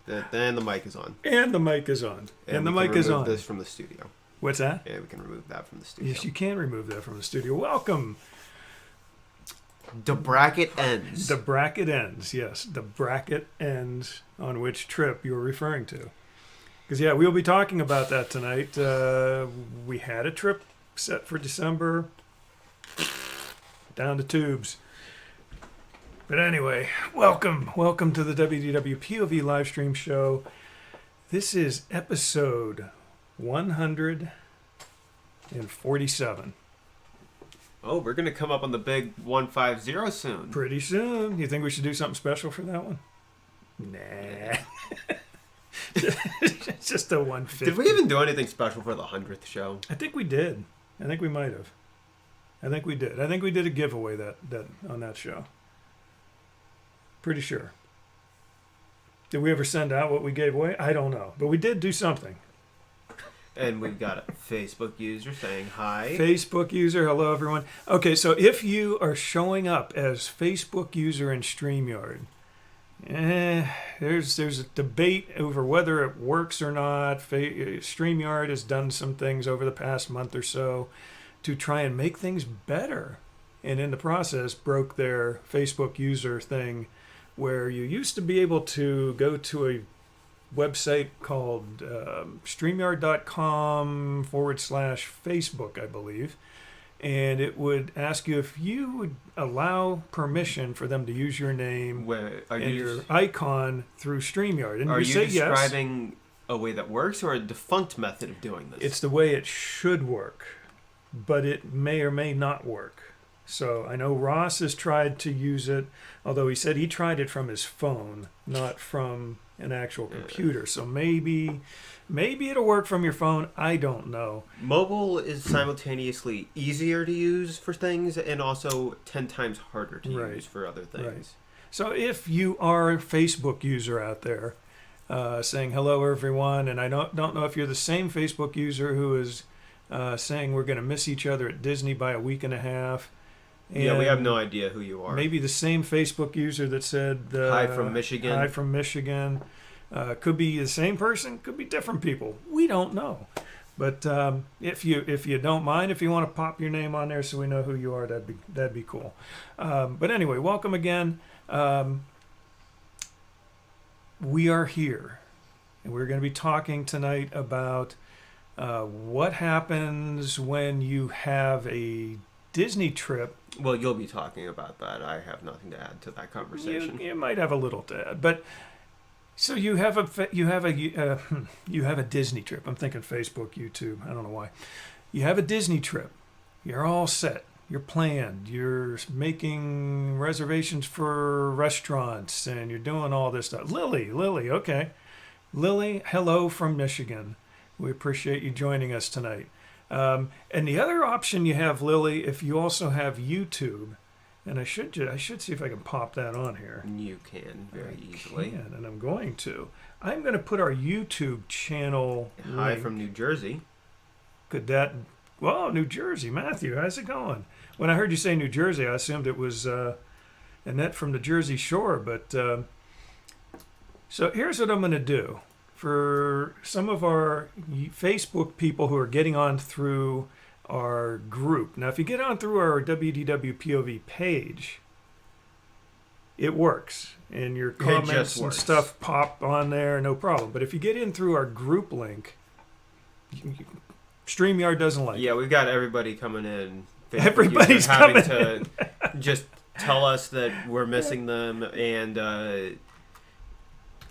Then the mic is on. And the mic is on. And the mic is on. This from the studio. What's that? Yeah, we can remove that from the studio. Yes, you can remove that from the studio. Welcome. The bracket ends. The bracket ends, yes. The bracket ends on which trip you're referring to. Because, yeah, we'll be talking about that tonight. We had a trip set for December. Down the tubes. But anyway, welcome. Welcome to the WDWpov Live Stream Show. This is episode 147. Oh, we're going to come up on the big 150 soon. Pretty soon. You think we should do something special for that one? Nah. It's just a 150. Did we even do anything special for the 100th show? I think we did. I think we might have. I think we did. I think we did a giveaway that on that show. Pretty sure. Did we ever send out what we gave away? I don't know. But we did do something. And we've got a Facebook user saying hi. Facebook user, hello everyone. Okay, so if you are showing up as Facebook user in StreamYard, there's a debate over whether it works or not. StreamYard has done some things over the past month or so to try and make things better. And in the process, broke their Facebook user thing where you used to be able to go to a website called streamyard.com/Facebook, I believe. And it would ask you if you would allow permission for them to use your name and your icon through StreamYard. And are you say describing yes. a way that works or a defunct method of doing this? It's the way it should work, but it may or may not work. So I know Ross has tried to use it, although he said he tried it from his phone, not from an actual computer. So maybe it'll work from your phone. I don't know. Mobile is simultaneously easier to use for things and also 10 times harder to use for other things. Right. So if you are a Facebook user out there saying hello everyone, and I don't know if you're the same Facebook user who is saying we're going to miss each other at Disney by a week and a half. And yeah, we have no idea who you are. Maybe the same Facebook user that said hi from Michigan. Hi from Michigan. Could be the same person, could be different people. We don't know. But if you don't mind, if you want to pop your name on there so we know who you are, that'd be cool. But anyway, welcome again. We are here, and we're going to be talking tonight about what happens when you have a Disney trip. Well, you'll be talking about that. I have nothing to add to that conversation. You might have a little to add, but so you have a Disney trip. I'm thinking Facebook, YouTube. I don't know why. You have a Disney trip. You're all set. You're planned. You're making reservations for restaurants, and you're doing all this stuff. Lily, okay. Lily, hello from Michigan. We appreciate you joining us tonight. And the other option you have, Lily, if you also have YouTube, and I should see if I can pop that on here. You can very easily. And I'm going to. I'm going to put our YouTube channel Hi link. from New Jersey. New Jersey. Matthew, how's it going? When I heard you say New Jersey, I assumed it was Annette from the Jersey Shore. But so here's what I'm going to do. For some of our Facebook people who are getting on through our group. Now, if you get on through our WDWpov page, it works. And your comments and stuff pop on there, no problem. But if you get in through our group link, StreamYard doesn't like it. Yeah, we've got everybody coming in. Everybody's coming to just tell us that we're missing them and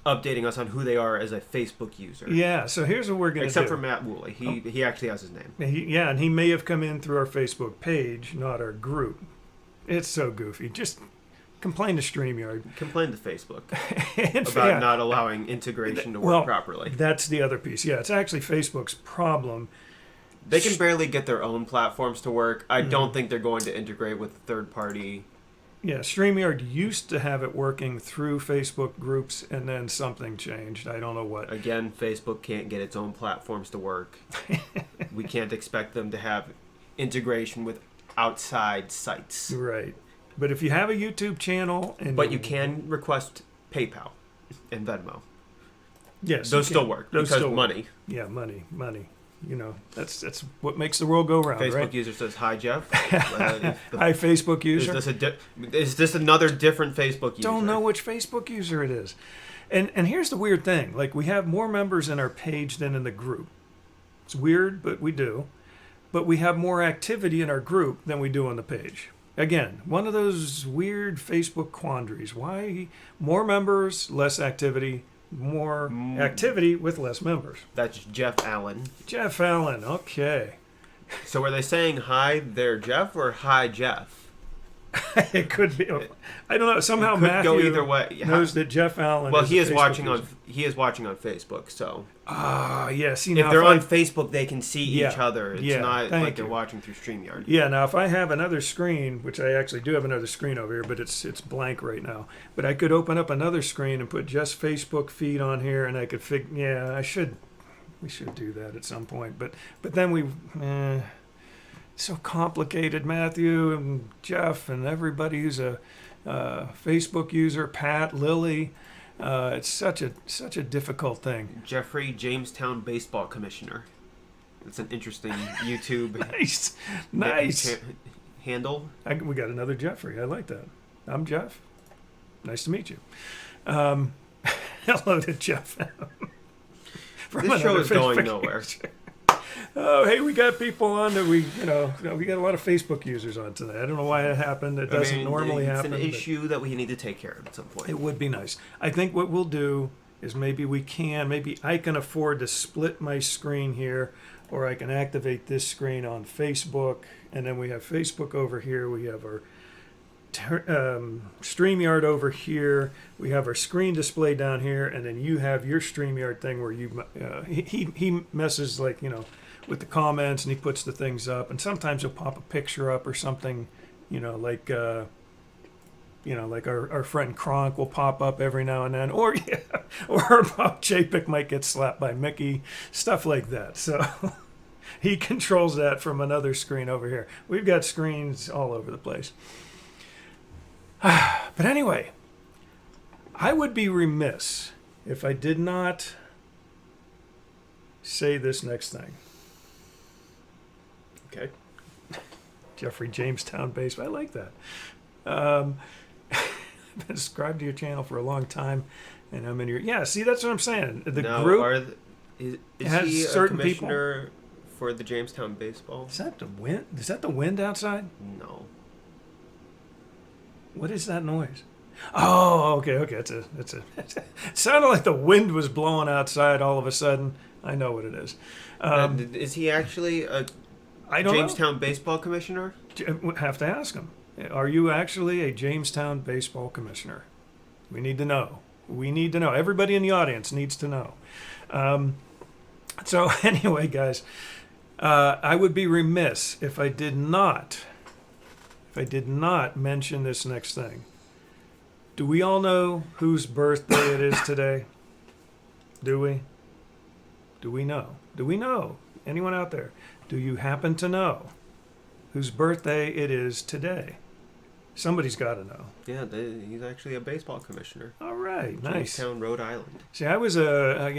updating us on who they are as a Facebook user. Yeah, so here's what we're going to do. Except for Matt Woolley. He actually has his name. And he may have come in through our Facebook page, not our group. It's so goofy. Just complain to StreamYard. Complain to Facebook about not allowing integration to work properly. That's the other piece. Yeah, it's actually Facebook's problem. They can barely get their own platforms to work. I don't think they're going to integrate with third-party. Yeah, StreamYard used to have it working through Facebook groups, and then something changed. I don't know what. Again, Facebook can't get its own platforms to work. We can't expect them to have integration with outside sites. Right. But if you have a YouTube channel... But you can request PayPal and Venmo. Yes, those still work Those because still money. Work. Yeah, money. You know, that's what makes the world go round, Facebook right? user says, "Hi, Jeff." Hi, Facebook user. Is this another different Facebook user? Don't know which Facebook user it is. And here's the weird thing. Like, we have more members in our page than in the group. It's weird, but we do. But we have more activity in our group than we do on the page. Again, one of those weird Facebook quandaries. Why more members, less activity? More activity with less members. That's Jeff Allen. Jeff Allen, okay. So were they saying hi there, Jeff, or hi, Jeff? It could be. I don't know. Somehow could Matthew go either way. knows that Jeff Allen. Well, is he a is Facebook watching user. he is watching on Facebook. So yeah. See, if now they're if on Facebook, they can see Yeah, each other. It's yeah, not thank like they're you. watching through StreamYard. Yeah, now if I have another screen, which I actually do have another screen over here, but it's blank right now. But I could open up another screen and put just Facebook feed on here, and I could we should do that at some point. But then so complicated, Matthew and Jeff and everybody who's a Facebook user, Pat, Lily. It's such a difficult thing. Jeffrey, Jamestown baseball commissioner. It's an interesting YouTube Nice. handle. We got another Jeffrey. I like that. I'm Jeff. Nice to meet you. Hello to Jeff. This show is going nowhere. Oh, hey, we got people on that we got a lot of Facebook users on tonight. I don't know why it happened. It doesn't normally happen. It's an issue that we need to take care of at some point. It would be nice. I think what we'll do is maybe I can afford to split my screen here, or I can activate this screen on Facebook, and then we have Facebook over here. We have our StreamYard over here. We have our screen display down here, and then you have your StreamYard thing where he messes with the comments, and he puts the things up, and sometimes he'll pop a picture up or something, like our friend Kronk will pop up every now and then, or Bob Chapek might get slapped by Mickey, stuff like that. So he controls that from another screen over here. We've got screens all over the place. But anyway, I would be remiss if I did not say this next thing. Okay. Jeffrey, Jamestown based. I like that. I've been subscribed to your channel for a long time, and I'm in your... Yeah, see, that's what I'm saying. The group is has he a certain commissioner for the Jamestown baseball? Is that the wind? Is that the wind outside? No. What is that noise? Oh, okay. It's a. It sounded like the wind was blowing outside all of a sudden. I know what it is. Is he actually a I don't Jamestown baseball commissioner? Have to ask him. Are you actually a Jamestown baseball commissioner? We need to know. Everybody in the audience needs to know. So anyway, guys, I would be remiss if I did not mention this next thing. Do we all know whose birthday it is today? Do we? Do we know? Do we know? Anyone out there? Do you happen to know whose birthday it is today? Somebody's got to know. Yeah, he's actually a baseball commissioner. All right, nice. Jamestown, Rhode Island. See, I was I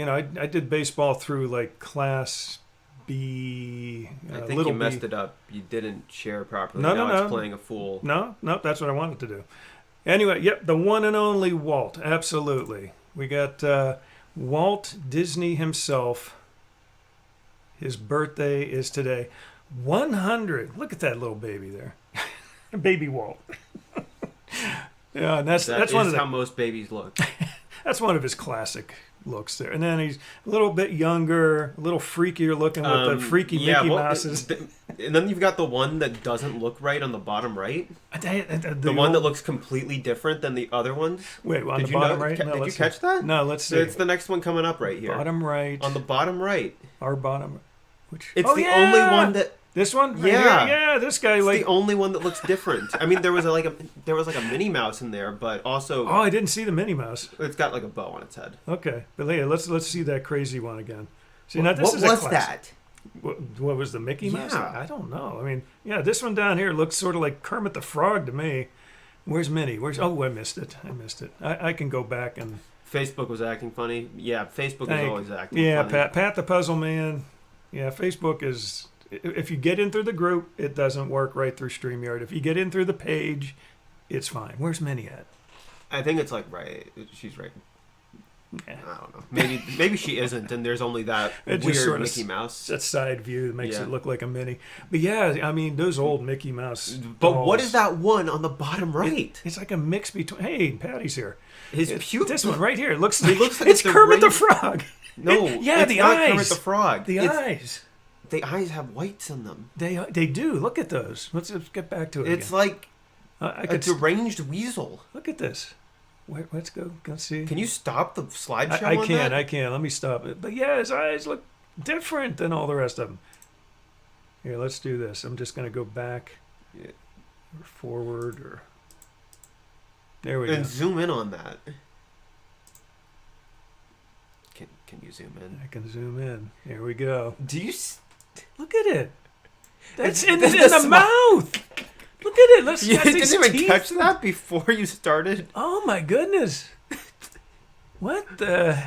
did baseball through like Class B. I think you messed it up. You didn't share properly. No. It's playing a fool. No, that's what I wanted to do. Anyway, yep, the one and only Walt. Absolutely. We got Walt Disney himself. His birthday is today. 100. Look at that little baby there. Baby Walt. Yeah, and that's one of how most babies look. That's one of his classic looks there. And then he's a little bit younger, a little freakier looking with the freaky Mickey Mouses. And then you've got the one that doesn't look right on the bottom right. The one that looks completely different than the other ones. Wait, on the bottom right? Did you catch that? No, let's see. It's the next one coming up right here. Bottom right. On the bottom right. Our bottom. It's the only one that. This one? Right yeah. Here? Yeah, this guy it's the only one that looks different. I mean, there was like a Minnie Mouse in there, but also... Oh, I didn't see the Minnie Mouse. It's got like a bow on its head. Okay. But yeah, let's see that crazy one again. See, now this is what's that? What was the Mickey Mouse? Yeah. I don't know. I mean, yeah, this one down here looks sort of like Kermit the Frog to me. Where's Minnie? Oh, I missed it. I can go back and... Facebook was acting funny. Yeah, Facebook is always acting funny. Yeah, Pat the Puzzle Man. Yeah, Facebook is... If you get in through the group, it doesn't work right through StreamYard. If you get in through the page, it's fine. Where's Minnie at? I think it's like right. She's right. Yeah. I don't know. Maybe she isn't, and there's only that It weird just sort of Mickey Mouse. That side view that makes it look like a Minnie. But yeah, I mean, those old Mickey Mouse But dolls, what is that one on the bottom right? It's like a mix between... Hey, Patty's here. His pupil. This one right here. It looks like it's it's Kermit the Frog. No, yeah, it's the not eyes. Kermit the Frog. The eyes. The eyes have whites in them. They do. Look at those. Let's get back to it. It's again. like I a could deranged weasel. look at this. Wait, let's go. Let's see. Can you stop the slideshow? I on can. that? I can. Let me stop it. But yeah, his eyes look different than all the rest of them. Here, let's do this. I'm just going to go back or forward or... There we go. And zoom in on that. Can you zoom in? I can zoom in. Here we go. Do you... Look at it. That's in It's the mouth. Look at it. Let's You got didn't these even teeth. catch that before you started? Oh my goodness. What the...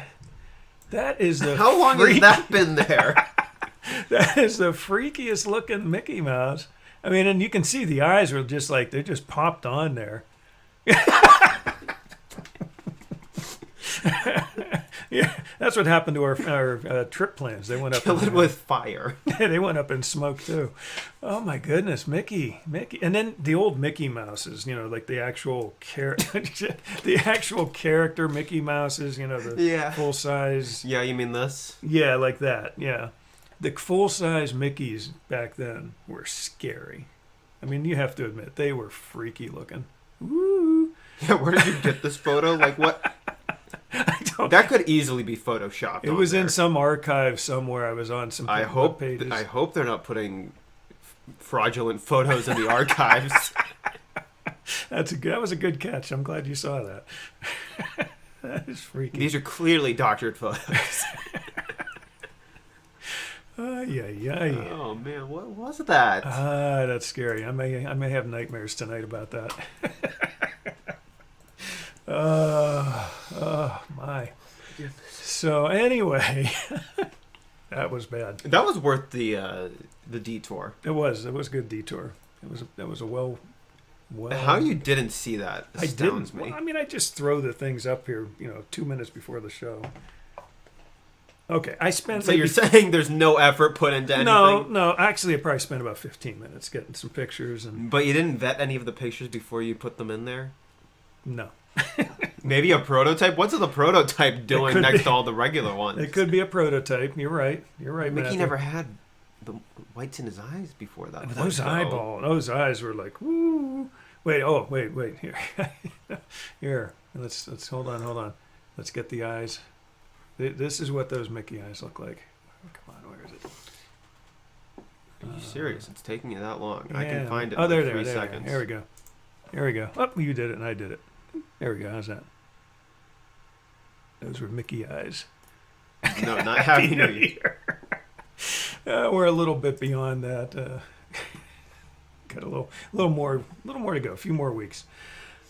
That is the... How long has that been there? That is the freakiest looking Mickey Mouse. I mean, and you can see the eyes were just like, they just popped on there. Yeah, that's what happened to our trip plans. They went up. Kill it with fire. They went up in smoke too. Oh my goodness, Mickey, and then the old Mickey Mouses. You know, like the actual the actual character Mickey Mouses. You know, the full size. Yeah, you mean this? Yeah, like that. Yeah, the full size Mickeys back then were scary. I mean, you have to admit they were freaky looking. Woo! Yeah, where did you get this photo? Like what? That could easily be photoshopped. It was in some archive somewhere. I was on some pages. I hope they're not putting fraudulent photos in the archives. That was a good catch. I'm glad you saw that. That is freaky. These are clearly doctored photos. Oh man, what was that? That's scary. I may have nightmares tonight about that. Oh my. So anyway, that was bad. That was worth the detour. It was a good detour. That was a well. How you didn't see that astounds me. Well, I mean, I just throw the things up here, 2 minutes before the show. Okay, I spent. So you're saying there's no effort put into anything? No. Actually, I probably spent about 15 minutes getting some pictures But you didn't vet any of the pictures before you put them in there? No. Maybe a prototype? What's the prototype doing next to all the regular ones? It could be a prototype. You're right, Mickey Matthew. never had the whites in his eyes before that. Those eyes were like, woo. Wait. Here. Here. Let's hold on. Let's get the eyes. This is what those Mickey eyes look like. Come on, where is it? Are you serious? It's taking me that long. Yeah. I can find it in in 3 seconds. There we go. Oh, you did it and I did it. There we go. How's that? Those were Mickey eyes. No, not Happy New Year. We're a little bit beyond that. Got a little more to go. A few more weeks.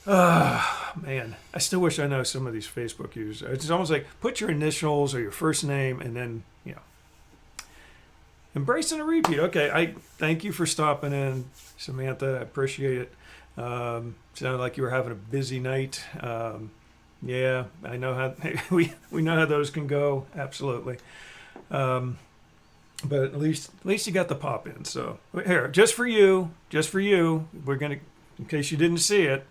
Man, I still wish I know some of these Facebook users. It's almost like put your initials or your first name and then, embracing a repeat. Okay, I thank you for stopping in, Samantha. I appreciate it. Sounded like you were having a busy night. Yeah, I know how we know how those can go. Absolutely. But at least you got the pop in. So here, just for you, we're gonna, in case you didn't see it,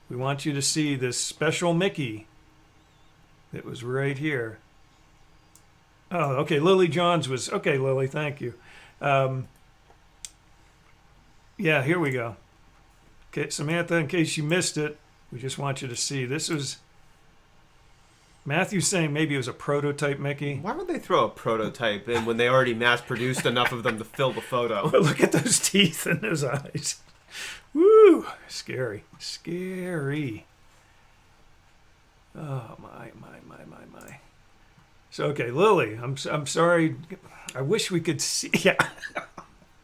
we want you to see this special Mickey that was right here. Oh, okay. Lily Johns was okay. Lily, thank you. Yeah, here we go. Okay, Samantha, in case you missed it, we just want you to see. This was Matthew saying maybe it was a prototype Mickey. Why would they throw a prototype in when they already mass-produced enough of them to fill the photo? But look at those teeth and those eyes. Woo! Scary. Oh, my. So, okay, Lily, I'm sorry. I wish we could see. Yeah.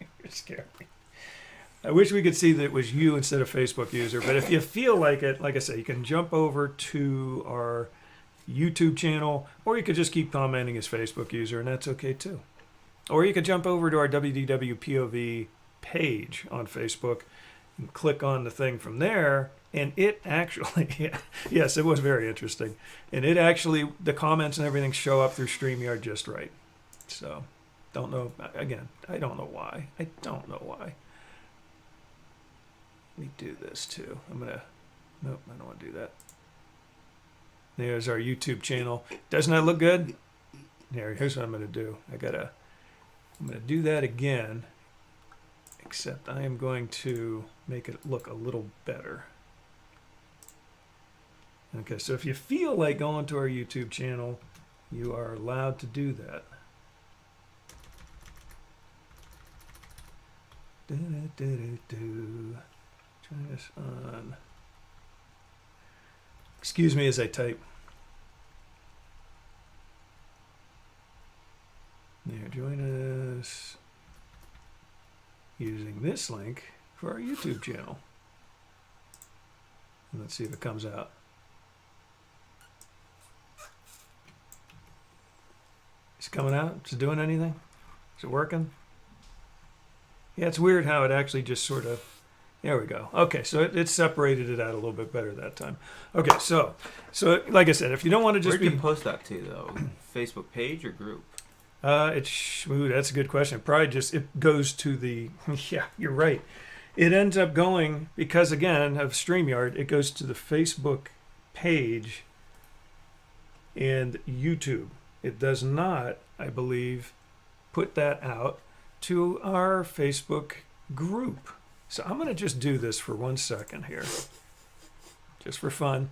You're scaring me. I wish we could see that it was you instead of Facebook user. But if you feel like it, like I say, you can jump over to our YouTube channel, or you could just keep commenting as Facebook user, and that's okay too. Or you could jump over to our WDWpov page on Facebook and click on the thing from there, and it actually, yes, it was very interesting. And it actually, the comments and everything show up through StreamYard just right. So, don't know, again, I don't know why. Let me do this too. Nope, I don't want to do that. There's our YouTube channel. Doesn't that look good? Here's what I'm going to do. I'm going to do that again, except I am going to make it look a little better. Okay, so if you feel like going to our YouTube channel, you are allowed to do that. Try this on. Excuse me as I type. There, join us using this link for our YouTube channel. And let's see if it comes out. Is it coming out? Is it doing anything? Is it working? Yeah, it's weird how it actually just sort of... There we go. Okay, so it separated it out a little bit better that time. Okay, so like I said, if you don't want to just Where do you post that to, though? Facebook page or group? Ooh, that's a good question. Probably just, it goes to the... Yeah, you're right. It ends up going, because again, of StreamYard, it goes to the Facebook page and YouTube. It does not, I believe, put that out to our Facebook group. So I'm going to just do this for 1 second here, just for fun.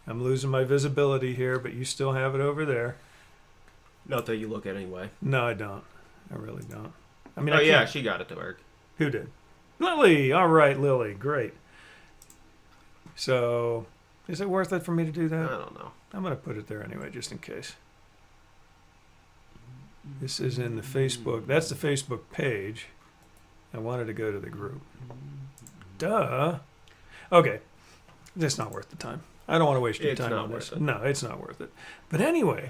I'm losing my visibility here, but you still have it over there. Not that you look at anyway. No, I don't. I really don't. I mean, yeah, she got it to work. Who did? Lily. All right, Lily. Great. So, is it worth it for me to do that? I don't know. I'm going to put it there anyway, just in case. This is in the Facebook. That's the Facebook page. I wanted to go to the group. Duh. Okay. It's not worth the time. I don't want to waste your time on this. No, it's not worth it. But anyway,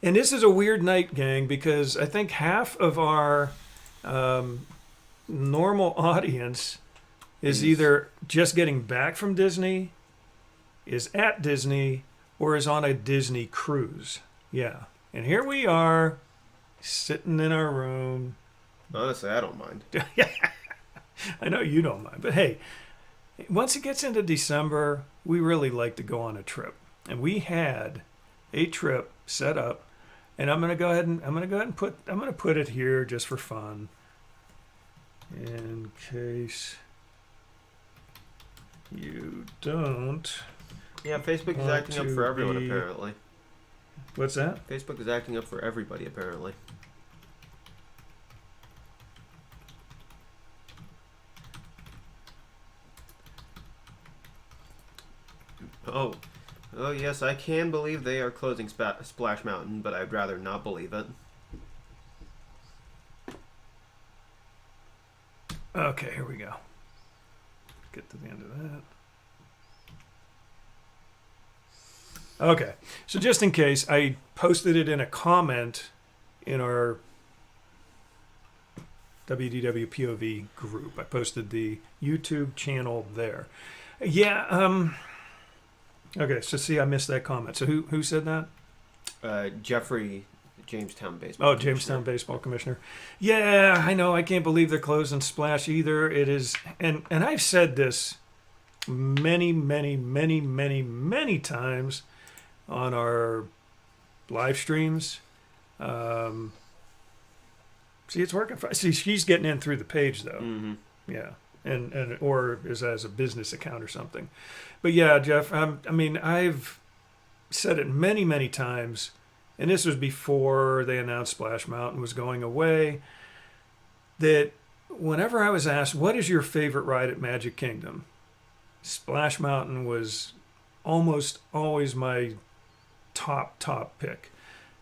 and this is a weird night, gang, because I think half of our normal audience is either just getting back from Disney, is at Disney, or is on a Disney cruise. Yeah. And here we are, sitting in our room. Honestly, I don't mind. I know you don't mind, but hey, once it gets into December, we really like to go on a trip, and we had a trip set up, and I'm gonna go ahead and put it here just for fun, in case you don't. Yeah, Facebook is acting up for everyone apparently. What's that? Facebook is acting up for everybody apparently. Oh yes, I can believe they are closing Splash Mountain, but I'd rather not believe it. Okay, here we go. Get to the end of that. Okay, so just in case, I posted it in a comment in our WDWpov group. I posted the YouTube channel there. Yeah, okay, so see, I missed that comment. So who said that? Jeffrey, Jamestown Baseball. Oh, Jamestown Baseball Commissioner. Yeah, I know. I can't believe they're closing Splash either. It is, and I've said this many times on our live streams. See, it's working. See, she's getting in through the page though. Mm-hmm. Yeah. And or is as a business account or something. But yeah, Jeff, I mean, I've said it many times, and this was before they announced Splash Mountain was going away, that whenever I was asked, what is your favorite ride at Magic Kingdom? Splash Mountain was almost always my top pick.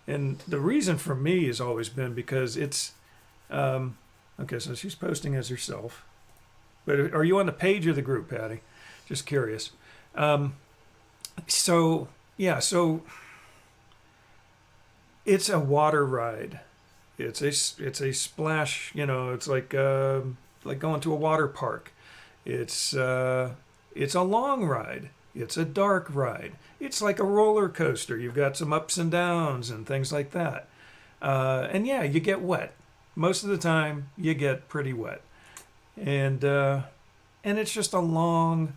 And the reason for me has always been because it's, okay, so she's posting as herself. But are you on the page of the group, Patty? Just curious. So yeah, so it's a water ride. It's a splash. It's like going to a water park. It's a long ride. It's a dark ride. It's like a roller coaster. You've got some ups and downs and things like that. And yeah, you get wet. Most of the time, you get pretty wet. And it's just a long,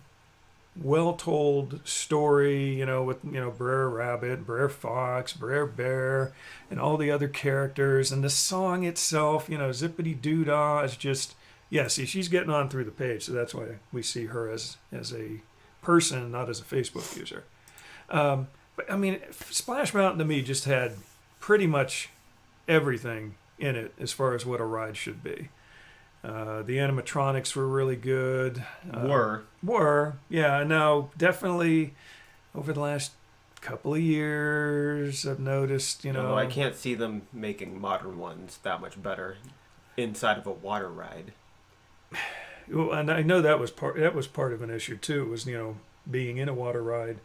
well-told story, with, Brer Rabbit, Brer Fox, Brer Bear, and all the other characters. And the song itself, Zippity Doo Dah is just, yeah, see, she's getting on through the page. So that's why we see her as a person, not as a Facebook user. But I mean, Splash Mountain to me just had pretty much everything in it as far as what a ride should be. The animatronics were really good. Yeah. Now, definitely over the last couple of years, I've noticed, Although I can't see them making modern ones that much better inside of a water ride. Well, and I know that was part of an issue too. Was being in a water ride,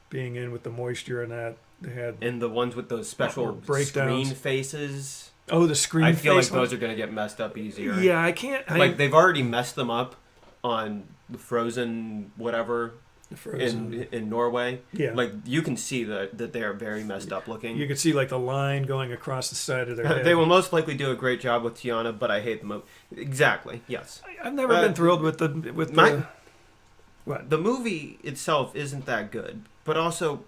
being in with the moisture and that they had. And the ones with those special screen faces. Oh, the screen I face. feel like those are going to get messed up easier. Yeah, I can't. They've already messed them up on the Frozen whatever in Norway. Yeah. Like, you can see that they are very messed up looking. You can see, like, the line going across the side of their head. They will most likely do a great job with Tiana, but I hate the movie. Exactly, yes. I've never been thrilled with the... What? The movie itself isn't that good, but also...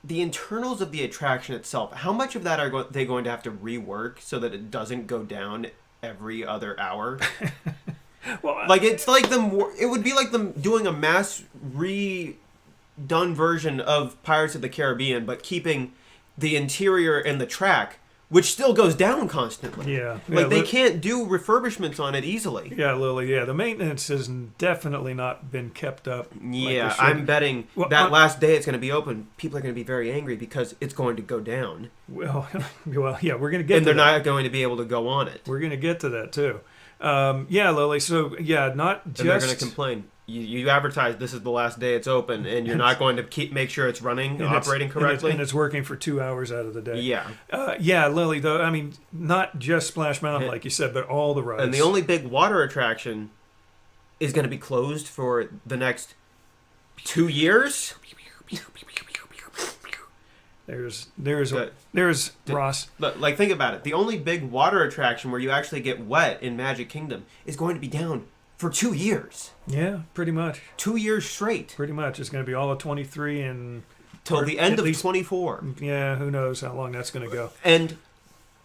the internals of the attraction itself, how much of that are they going to have to rework so that it doesn't go down every other hour? Well, it's like it would be like them doing a mass redone version of Pirates of the Caribbean, but keeping the interior and the track, which still goes down constantly. Yeah. They can't do refurbishments on it easily. Yeah, Lily, yeah. The maintenance has definitely not been kept up. Yeah, I'm betting last day it's going to be open, people are going to be very angry because it's going to go down. Well, yeah, we're going to get to that. And they're not going to be able to go on it. We're going to get to that, too. Yeah, Lily, so, yeah, not just... And they're going to complain. You advertise this is the last day it's open, and you're not going to make sure it's running, operating correctly. And it's working for 2 hours out of the day. Yeah. Yeah, Lily, though, I mean, not just Splash Mountain, like you said, but all the rides. And the only big water attraction is going to be closed for the next 2 years. There's Ross. Like, think about it. The only big water attraction where you actually get wet in Magic Kingdom is going to be down for 2 years. Yeah, pretty much. 2 years straight. Pretty much. It's going to be all of 23 and... till the end of 24. Yeah, who knows how long that's going to go. And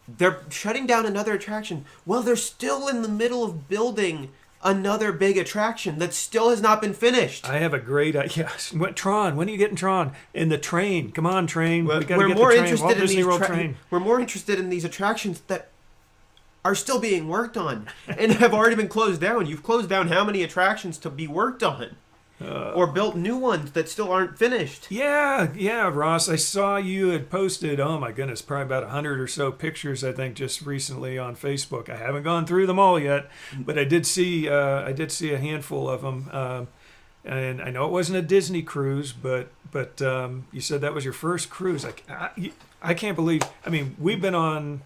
they're shutting down another attraction. Well, they're still in the middle of building another big attraction that still has not been finished. I have a great idea. Tron, when are you getting Tron? In the train. Come on, train. We're more interested in these train. We're more interested in these attractions that are still being worked on and have already been closed down. You've closed down how many attractions to be worked on? Or built new ones that still aren't finished. Yeah, Ross. I saw you had posted, oh my goodness, probably about 100 or so pictures, I think, just recently on Facebook. I haven't gone through them all yet, but I did see a handful of them. And I know it wasn't a Disney cruise, but you said that was your first cruise. I can't believe. I mean, we've been on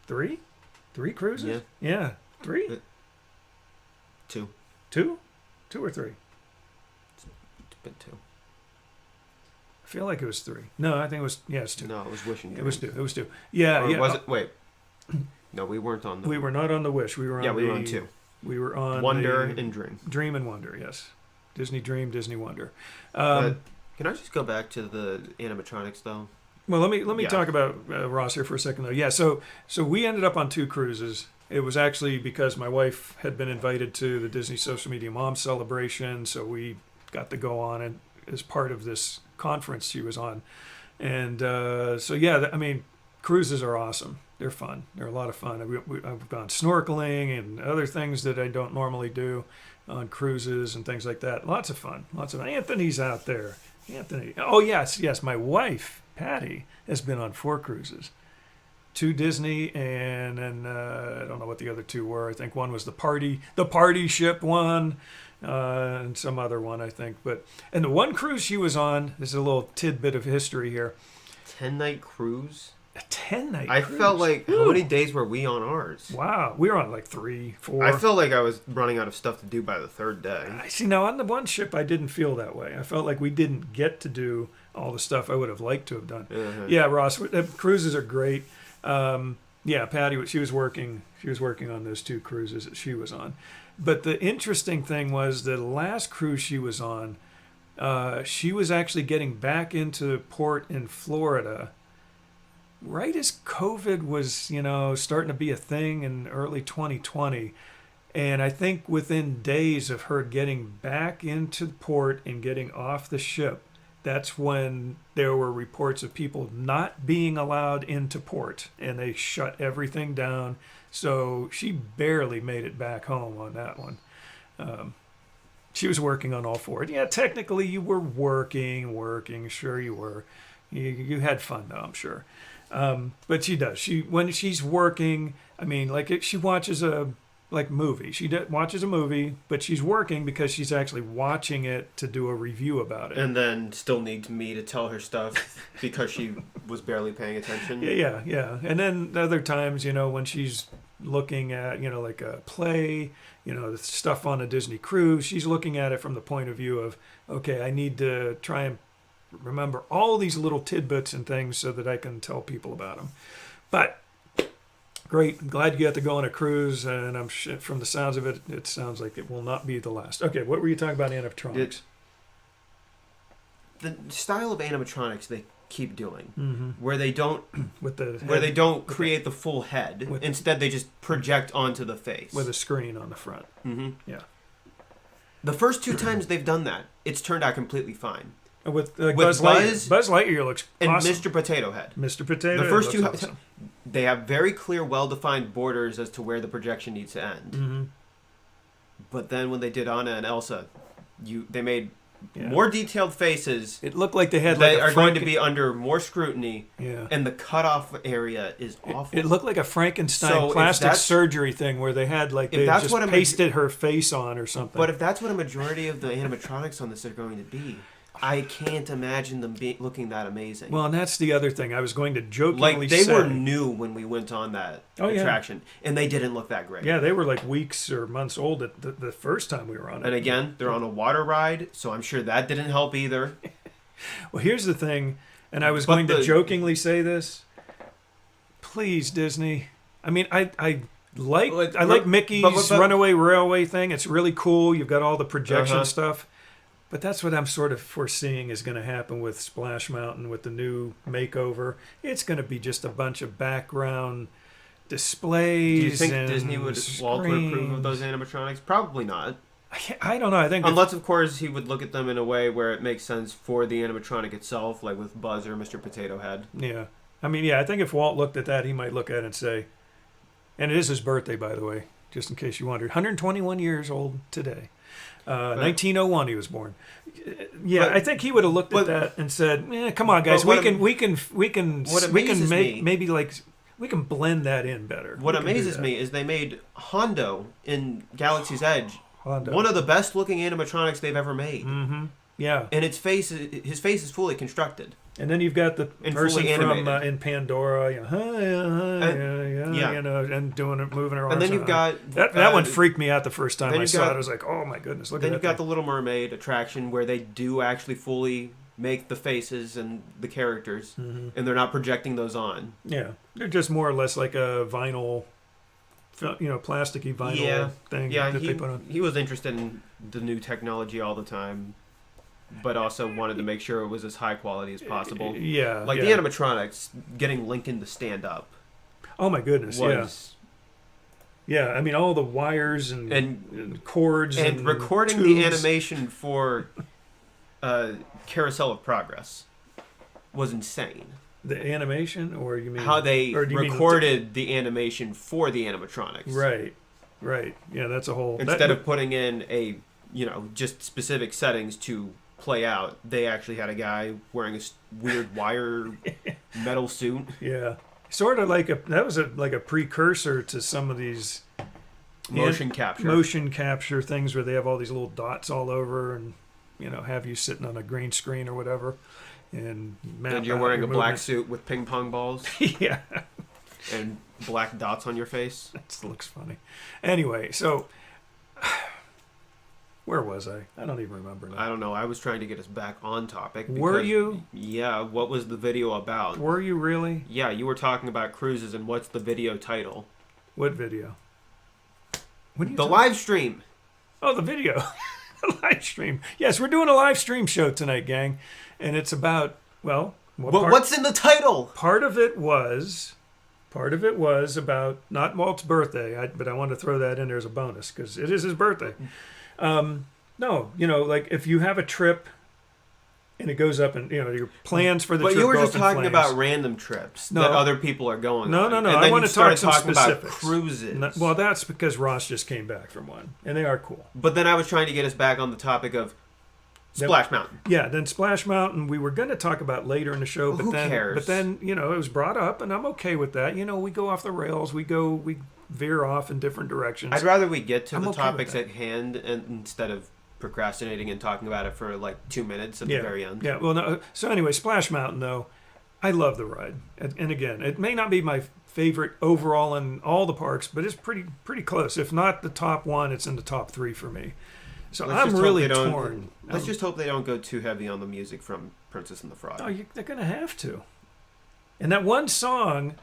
three cruises. Yeah, 3. 2. 2 or 3. Been 2. I feel like it was 3. No, I think it was. Yeah, it's 2. No, it was Wishing. It was 2. It was 2. Yeah, or yeah. Was it? Wait. No, we weren't on the. We were not on the Wish. We were on. Yeah, we were on 2. We were on Wonder and Dream. Dream and Wonder. Yes, Disney Dream, Disney Wonder. Can I just go back to the animatronics though? Well, let me talk about Ross here for a second though. Yeah, so we ended up on 2 cruises. It was actually because my wife had been invited to the Disney Social Media Mom celebration, so we got to go on and as part of this conference she was on. And so yeah, I mean, cruises are awesome. They're fun. They're a lot of fun. I've gone snorkeling and other things that I don't normally do on cruises and things like that. Lots of fun. Anthony's out there. Anthony. Oh yes, my wife Patty has been on 4 cruises. 2 Disney, and then I don't know what the other 2 were. I think one was the party ship one, and some other one, I think. And the one cruise she was on, this is a little tidbit of history here. 10-night cruise? A 10-night I cruise? felt like, how many days were we on ours? Wow. We were on like 3, 4. I felt like I was running out of stuff to do by the third day. I see. Now, on the one ship, I didn't feel that way. I felt like we didn't get to do all the stuff I would have liked to have done. Yeah, Ross, cruises are great. Yeah, Patty, she was working on those 2 cruises that she was on. But the interesting thing was the last cruise she was on, she was actually getting back into port in Florida right as COVID was, starting to be a thing in early 2020. And I think within days of her getting back into port and getting off the ship, that's when there were reports of people not being allowed into port, and they shut everything down. So she barely made it back home on that one. She was working on all 4. Yeah, technically you were working. Sure you were. You had fun though, I'm sure. But she does. When she's working, I mean, like she watches a movie. She watches a movie, but she's working because she's actually watching it to do a review about it. And then still needs me to tell her stuff because she was barely paying attention. Yeah. And then other times, when she's looking at, like a play, the stuff on a Disney cruise, she's looking at it from the point of view of, okay, I need to try and remember all these little tidbits and things so that I can tell people about them. But great. I'm glad you got to go on a cruise, and from the sounds of it, it sounds like it will not be the last. Okay, what were you talking about animatronics? The style of animatronics they keep doing, where they don't create the full head. Instead, they just project onto the face with a screen on the front. Yeah. The first 2 times they've done that, it's turned out completely fine. With Buzz Lightyear looks and awesome. Mr. Potato Head. Mr. Potato Head. The first 2 awesome. They have very clear, well-defined borders as to where the projection needs to end. But then when they did Anna and Elsa, they made more detailed faces. It looked like they had that are going to be under more scrutiny. Yeah. And the cutoff area is awful. It looked like a Frankenstein plastic surgery thing where they had they just pasted her face on or something. But if that's what a majority of the animatronics on this are going to be, I can't imagine them looking that amazing. Well, and that's the other thing. I was going to jokingly say... They were new when we went on that attraction, and they didn't look that great. Yeah, they were like weeks or months old at the first time we were on it. And again, they're on a water ride, so I'm sure that didn't help either. Well, here's the thing, and I was going to jokingly say this. Please, Disney. I mean, I like Mickey's Runaway Railway thing. It's really cool. You've got all the projection stuff. But that's what I'm sort of foreseeing is going to happen with Splash Mountain with the new makeover. It's going to be just a bunch of background displays. Do you think Disney Walt would approve of those animatronics? Probably not. I don't know. I think unless, of course, he would look at them in a way where it makes sense for the animatronic itself, like with Buzz or Mr. Potato Head. Yeah. I mean, I think if Walt looked at that, he might look at it and say, and it is his birthday, by the way, just in case you wondered, 121 years old today. 1901 he was born. Yeah, I think he would have looked at that and said, "Come on, guys, we can blend that in better." What amazes me is they made Hondo in Galaxy's Edge one of the best looking animatronics they've ever made. Yeah, and his face is fully constructed. And then you've got the person from in Pandora, and doing it, moving her arms. And then you've got that one freaked me out the first time I saw it. I was like, oh my goodness, look at that. Then you've got the Little Mermaid attraction where they do actually fully make the faces and the characters, and they're not projecting those on. Yeah, they're just more or less like a vinyl, plasticky vinyl thing that they put on. He was interested in the new technology all the time, but also wanted to make sure it was as high quality as possible. The animatronics, getting Lincoln to stand up. Oh my goodness, yeah. I mean, all the wires and cords and recording tubes. The animation for Carousel of Progress was insane. The animation, or you mean how they recorded the animation for the animatronics? Right. Yeah, that's a whole. Instead of putting in just specific settings to play out, they actually had a guy wearing a weird wire metal suit. Yeah, sort of like that was like a precursor to some of these Motion capture. Motion capture things where they have all these little dots all over and, have you sitting on a green screen or whatever. And you're wearing a black suit with ping pong balls. Yeah. And black dots on your face. That looks funny. Anyway, so where was I? I don't even remember now. I don't know. I was trying to get us back on topic. Were you? Yeah. What was the video about? Were you really? Yeah, you were talking about cruises, and what's the video title? What video? The live stream. Oh, the video. The live stream. Yes, we're doing a live stream show tonight, gang. And it's about, what's in the title? Part of it was about, not Walt's birthday, but I wanted to throw that in there as a bonus because it is his birthday. No, like if you have a trip and it goes up and, your plans for the trip. But you were go just up in talking flames. about random trips that other people are going No. on. I want to talk some talking specifics. about cruises. Well, that's because Ross just came back from one, and they are cool. But then I was trying to get us back on the topic of Splash Mountain. Yeah, then Splash Mountain we were going to talk about later in the show, but who cares? But then, it was brought up, and I'm okay with that. We go off the rails. We veer off in different directions. I'd rather we get to the okay topics at hand instead of procrastinating and talking about it for like 2 minutes at the very end. Yeah, well, no. So anyway, Splash Mountain, though, I love the ride. And again, it may not be my favorite overall in all the parks, but it's pretty close. If not the top one, it's in the top 3 for me. So I'm really torn. Let's just hope they don't go too heavy on the music from Princess and the Frog. Oh, they're going to have to. And that one song,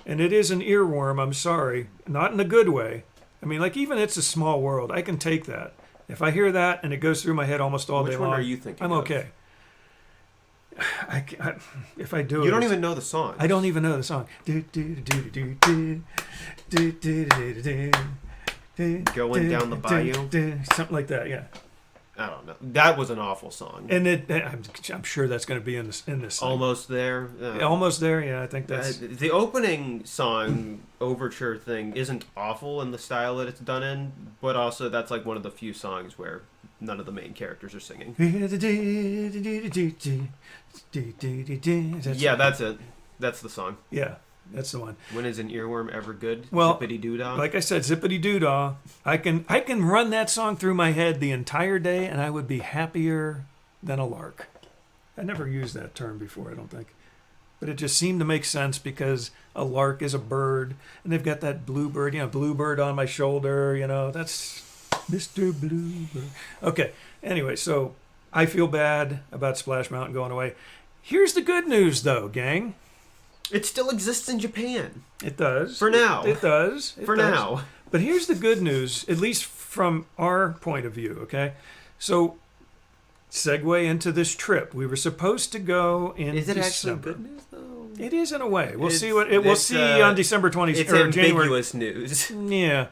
and it is an earworm, I'm sorry, not in a good way. I mean, like even It's a Small World, I can take that. If I hear that and it goes through my head almost all day long, which one are you thinking I'm of? okay. If I do, you don't even know the song. I don't even know the song. Going down the bayou, something like that. Yeah. I don't know. That was an awful song. And I'm sure that's going to be in this. Thing. Almost there. Almost there. Yeah, I think that's the opening song overture thing isn't awful in the style that it's done in, but also that's like one of the few songs where none of the main characters are singing. Yeah, that's it. That's the song. Yeah. That's the one. When is an earworm ever good? Well, Zippity doo dah. Like I said, zippity doo dah. I can run that song through my head the entire day, and I would be happier than a lark. I never used that term before, I don't think, but it just seemed to make sense because a lark is a bird, and they've got that bluebird, bluebird on my shoulder. That's Mr. Bluebird. Okay. Anyway, so I feel bad about Splash Mountain going away. Here's the good news, though, gang. It still exists in Japan. It does. For now. It does. For now. But here's the good news, at least from our point of view, okay? So, segue into this trip. We were supposed to go in December. Is it actually good news, though? It is in a way. We'll see on December 20th. It's or ambiguous January. News. Yeah.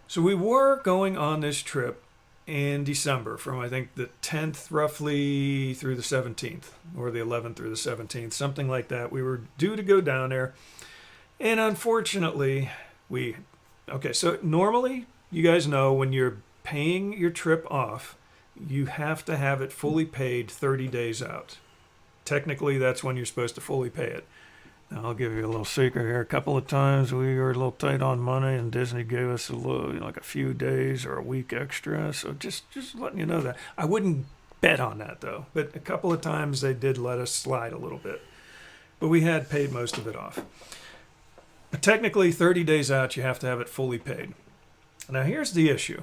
So we were going on this trip in December from, I think, the 10th roughly through the 17th, or the 11th through the 17th, something like that. We were due to go down there. And unfortunately, so normally, you guys know when you're paying your trip off, you have to have it fully paid 30 days out. Technically, that's when you're supposed to fully pay it. Now, I'll give you a little secret here. A couple of times we were a little tight on money, and Disney gave us like a few days or a week extra. So just letting you know that. I wouldn't bet on that, though. But a couple of times they did let us slide a little bit. But we had paid most of it off. But technically, 30 days out, you have to have it fully paid. Now, here's the issue.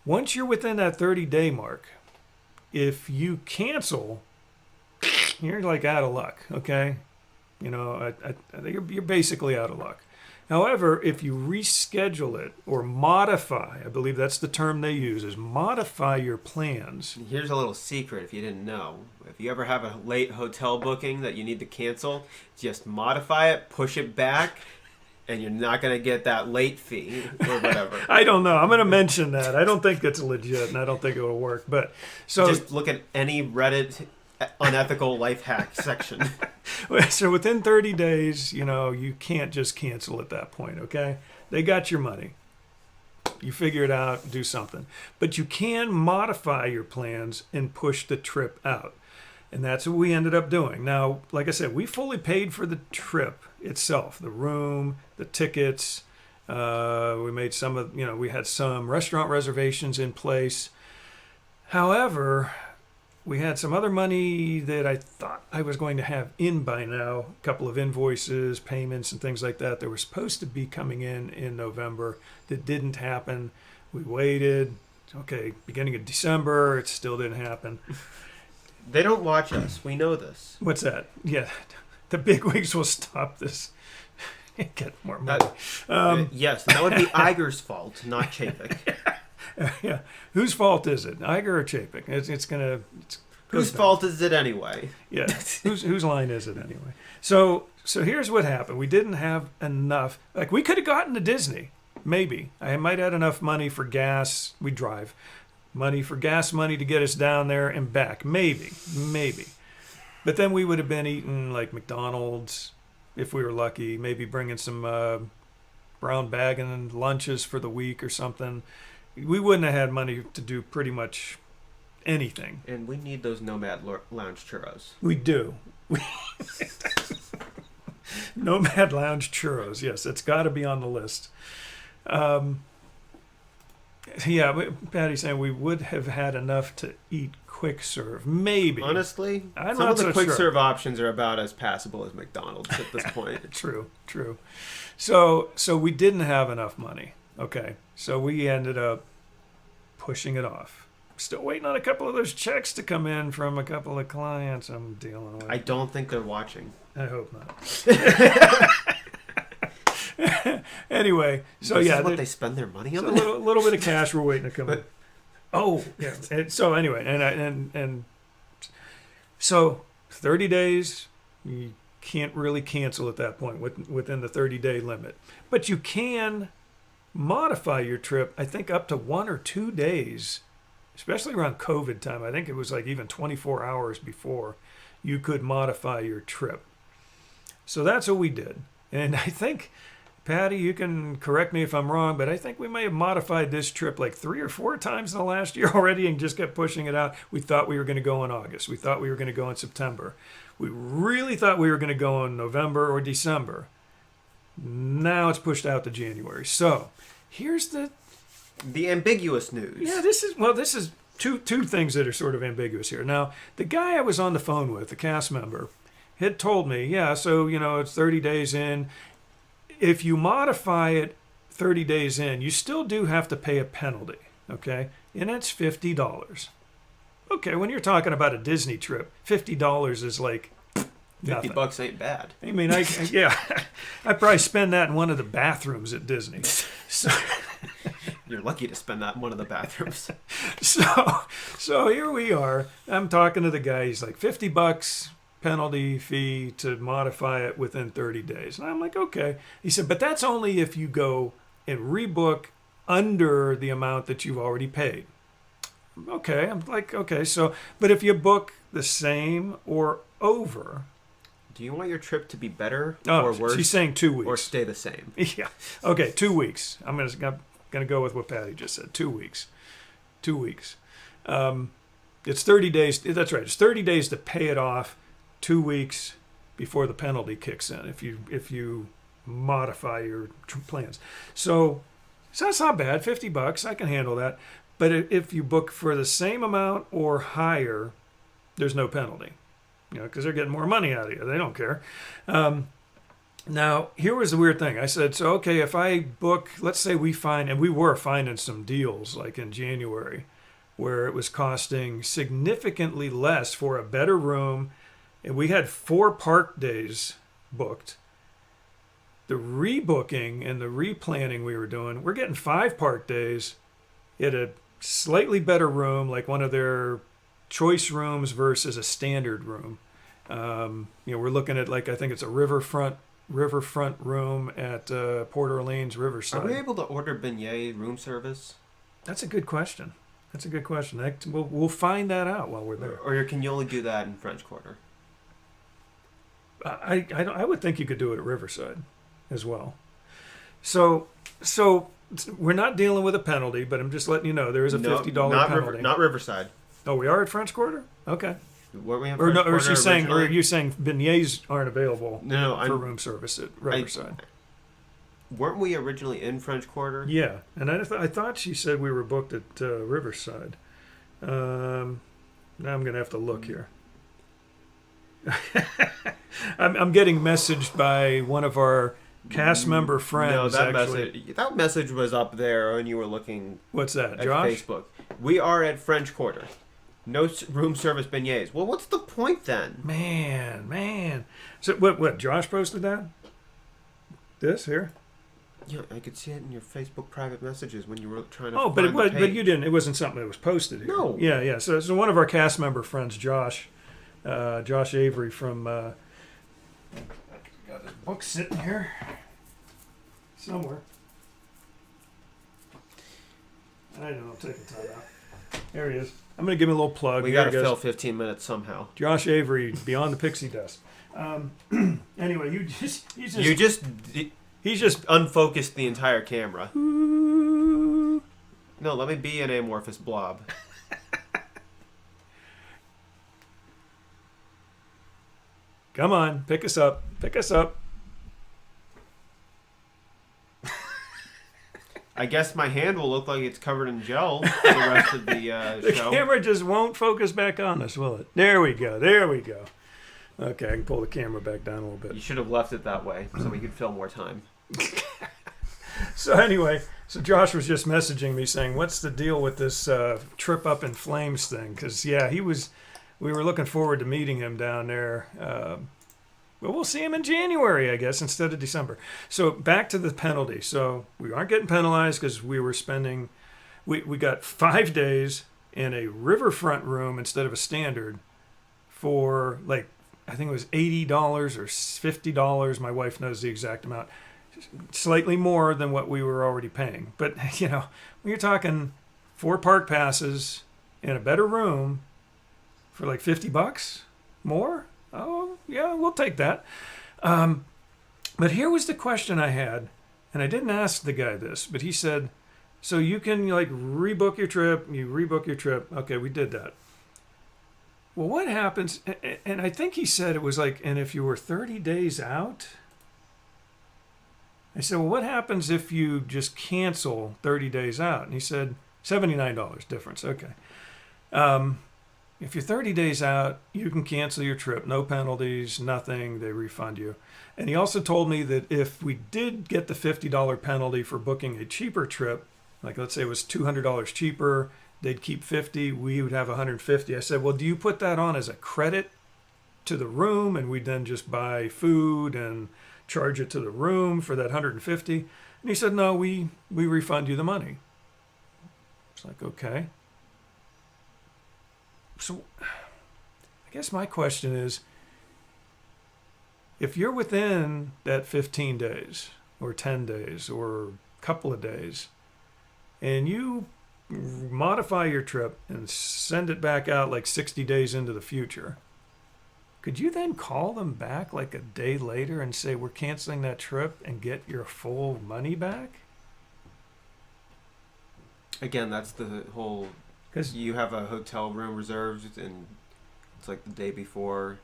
Once you're within that 30-day mark, if you cancel, you're like out of luck, okay? I think you're basically out of luck. However, if you reschedule it or modify, I believe that's the term they use, is modify your plans. Here's a little secret if you didn't know. If you ever have a late hotel booking that you need to cancel, just modify it, push it back, and you're not going to get that late fee or whatever. I don't know. I'm going to mention that. I don't think it's legit, and I don't think it will work. But just look at any Reddit unethical life hack section. So within 30 days, you can't just cancel at that point, okay? They got your money. You figure it out, do something. But you can modify your plans and push the trip out. And that's what we ended up doing. Now, like I said, we fully paid for the trip itself, the room, the tickets, We made we had some restaurant reservations in place. However, we had some other money that I thought I was going to have in by now. A couple of invoices, payments, and things like that. They were supposed to be coming in November. That didn't happen. We waited. Okay, beginning of December, it still didn't happen. They don't watch us. We know this. What's that? Yeah, the bigwigs will stop this. Get more money. Yes, that would be Iger's fault, not Chapek. Yeah. Whose fault is it? Iger or Chapek? Whose fault is it anyway? Yeah. Whose line is it anyway? So here's what happened. We didn't have enough. Like, we could have gotten to Disney. Maybe. I might have had enough money for gas. We drive. Money for gas money to get us down there and back. Maybe. But then we would have been eating like McDonald's if we were lucky. Maybe bringing some brown bagging lunches for the week or something. We wouldn't have had money to do pretty much anything. And we need those Nomad Lounge churros. We do. Nomad Lounge churros. Yes, it's got to be on the list. Patty's saying we would have had enough to eat quick serve. Maybe. Honestly, I'm some not of the so quick sure. serve options are about as passable as McDonald's at this point. True. So we didn't have enough money. Okay. So we ended up pushing it off. Still waiting on a couple of those checks to come in from a couple of clients I'm dealing with. I don't think they're watching. I hope not. Anyway, so this yeah, is what they spend their money on. A little bit of cash we're waiting to come in. Oh yeah. So anyway, and so 30 days, you can't really cancel at that point within the 30-day limit, but you can modify your trip. I think up to 1 or 2 days, especially around COVID time. I think it was like even 24 hours before you could modify your trip. So that's what we did, and I think. Patty, you can correct me if I'm wrong, but I think we may have modified this trip like 3 or 4 times in the last year already and just kept pushing it out. We thought we were going to go in August. We thought we were going to go in September. We really thought we were going to go in November or December. Now it's pushed out to January. So here's the ambiguous news. Yeah, this is two things that are sort of ambiguous here. Now, the guy I was on the phone with, the cast member, had told me, so it's 30 days in. If you modify it 30 days in, you still do have to pay a penalty, okay? And that's $50. Okay, when you're talking about a Disney trip, $50 is like nothing. $50 ain't bad. I mean, I'd probably spend that in one of the bathrooms at Disney. So you're lucky to spend that in one of the bathrooms. So here we are. I'm talking to the guy. He's like, $50 penalty fee to modify it within 30 days. And I'm like, okay. He said, but that's only if you go and rebook under the amount that you've already paid. Okay. I'm like, okay. So, but if you book the same or over. Do you want your trip to be better or worse? She's saying 2 weeks. Or stay the same. Yeah. Okay. 2 weeks. I'm going to go with what Patty just said. 2 weeks. 2 weeks. It's 30 days. That's right. It's 30 days to pay it off. 2 weeks before the penalty kicks in if you modify your plans. So that's not bad. $50, I can handle that. But if you book for the same amount or higher, there's no penalty. Because they're getting more money out of you. They don't care. Now, here was the weird thing. I said, so okay, if I book, let's say we find, and we were finding some deals like in January, where it was costing significantly less for a better room. And we had 4 park days booked. The rebooking and the replanning we were doing, we're getting 5 park days at a slightly better room, like one of their choice rooms versus a standard room. We're looking at I think it's a riverfront room at Port Orleans Riverside. Are we able to order beignet room service? That's a good question. We'll find that out while we're there. Or can you only do that in French Quarter? I would think you could do it at Riverside as well. So we're not dealing with a penalty, but I'm just letting you know there is a $50 penalty. Not Riverside. Oh, we are at French Quarter? Okay. Weren't we at Or French Quarter are you saying beignets aren't available for room service at Riverside? weren't we originally in French Quarter? Yeah, and I thought she said we were booked at Riverside. Now I'm going to have to look here. I'm getting messaged by one of our cast member friends. No, that message was up there when you were looking. What's that, at Josh? Facebook. We are at French Quarter. No room service beignets. Well, what's the point then? Man. So what? Josh posted that? This here? Yeah, I could see it in your Facebook private messages when you were trying to. Oh, but you didn't. It wasn't something that was posted here. No. Yeah. So one of our cast member friends, Josh Avery from. Got his book sitting here somewhere. I know. I'm taking time out. There he is. I'm going to give him a little plug. We got to fill 15 minutes somehow. Josh Avery, Beyond the Pixie Dust. Anyway, he's just unfocused the entire camera. Ooh. No, let me be an amorphous blob. Come on, pick us up. I guess my hand will look like it's covered in gel for the rest of the show. The camera just won't focus back on us, will it? There we go. Okay, I can pull the camera back down a little bit. You should have left it that way so we could fill more time. So anyway, Josh was just messaging me saying, what's the deal with this trip up in flames thing? Because, we were looking forward to meeting him down there. But we'll see him in January, I guess, instead of December. So back to the penalty. So we aren't getting penalized because we were spending, we got 5 days in a riverfront room instead of a standard for I think it was $80 or $50. My wife knows the exact amount. Slightly more than what we were already paying. But, when you're talking 4 park passes in a better room for $50 more, oh, yeah, we'll take that. But here was the question I had, and I didn't ask the guy this, but he said, so you can rebook your trip, Okay, we did that. Well, what happens, and I think he said it was and if you were 30 days out? I said, well, what happens if you just cancel 30 days out? And he said, $79 difference. Okay. If you're 30 days out, you can cancel your trip. No penalties, nothing. They refund you. And he also told me that if we did get the $50 penalty for booking a cheaper trip, let's say it was $200 cheaper, they'd keep $50, we would have $150. I said, well, do you put that on as a credit to the room and we then just buy food and charge it to the room for that $150? And he said, no, we refund you the money. It's okay. So I guess my question is, if you're within that 15 days or 10 days or a couple of days and you modify your trip and send it back out 60 days into the future, could you then call them back a day later and say, we're canceling that trip and get your full money back? Again, that's the whole... Because you have a hotel room reserved, and it's the day before.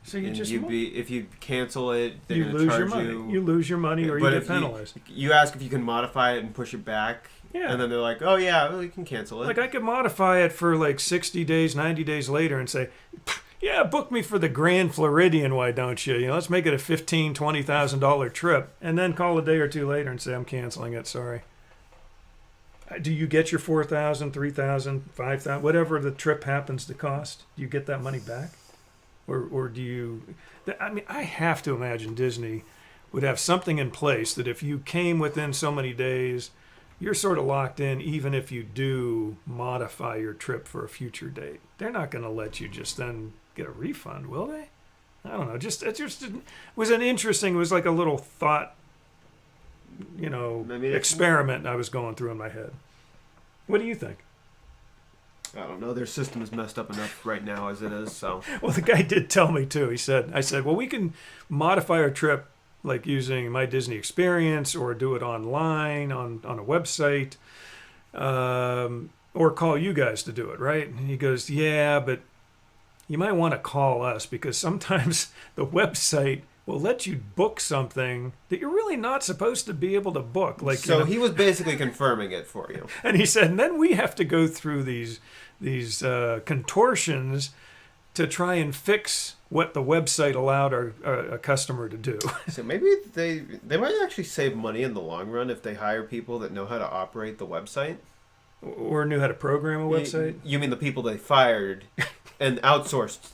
So you just if you cancel it, they're you going to lose charge your money. You lose your money, or you get penalized. You ask if you can modify it and push it back, and then they're like, "Oh yeah, well, you can cancel it." I could modify it for 60 days, 90 days later, and say, "Yeah, book me for the Grand Floridian. Why don't you? Let's make it a $15,000, $20,000 trip," and then call a day or two later and say, "I'm canceling it. Sorry." Do you get your $4,000, $3,000, $5,000, whatever the trip happens to cost? Do you get that money back? Or do you... I have to imagine Disney would have something in place that if you came within so many days, you're sort of locked in even if you do modify your trip for a future date. They're not going to let you just then get a refund, will they? I don't know. It was an interesting... It was like a little thought... experiment I was going through in my head. What do you think? I don't know. Their system is messed up enough right now as it is. So. Well, the guy did tell me too. I said, well, we can modify our trip using My Disney Experience or do it online on a website, or call you guys to do it, right? And he goes, yeah, but you might want to call us because sometimes the website will let you book something that you're really not supposed to be able to book. Like, so he was basically confirming it for you. And he said, and then we have to go through these contortions to try and fix what the website allowed a customer to do. So maybe they might actually save money in the long run if they hire people that know how to operate the website. Or knew how to program a website? You mean the people they fired and outsourced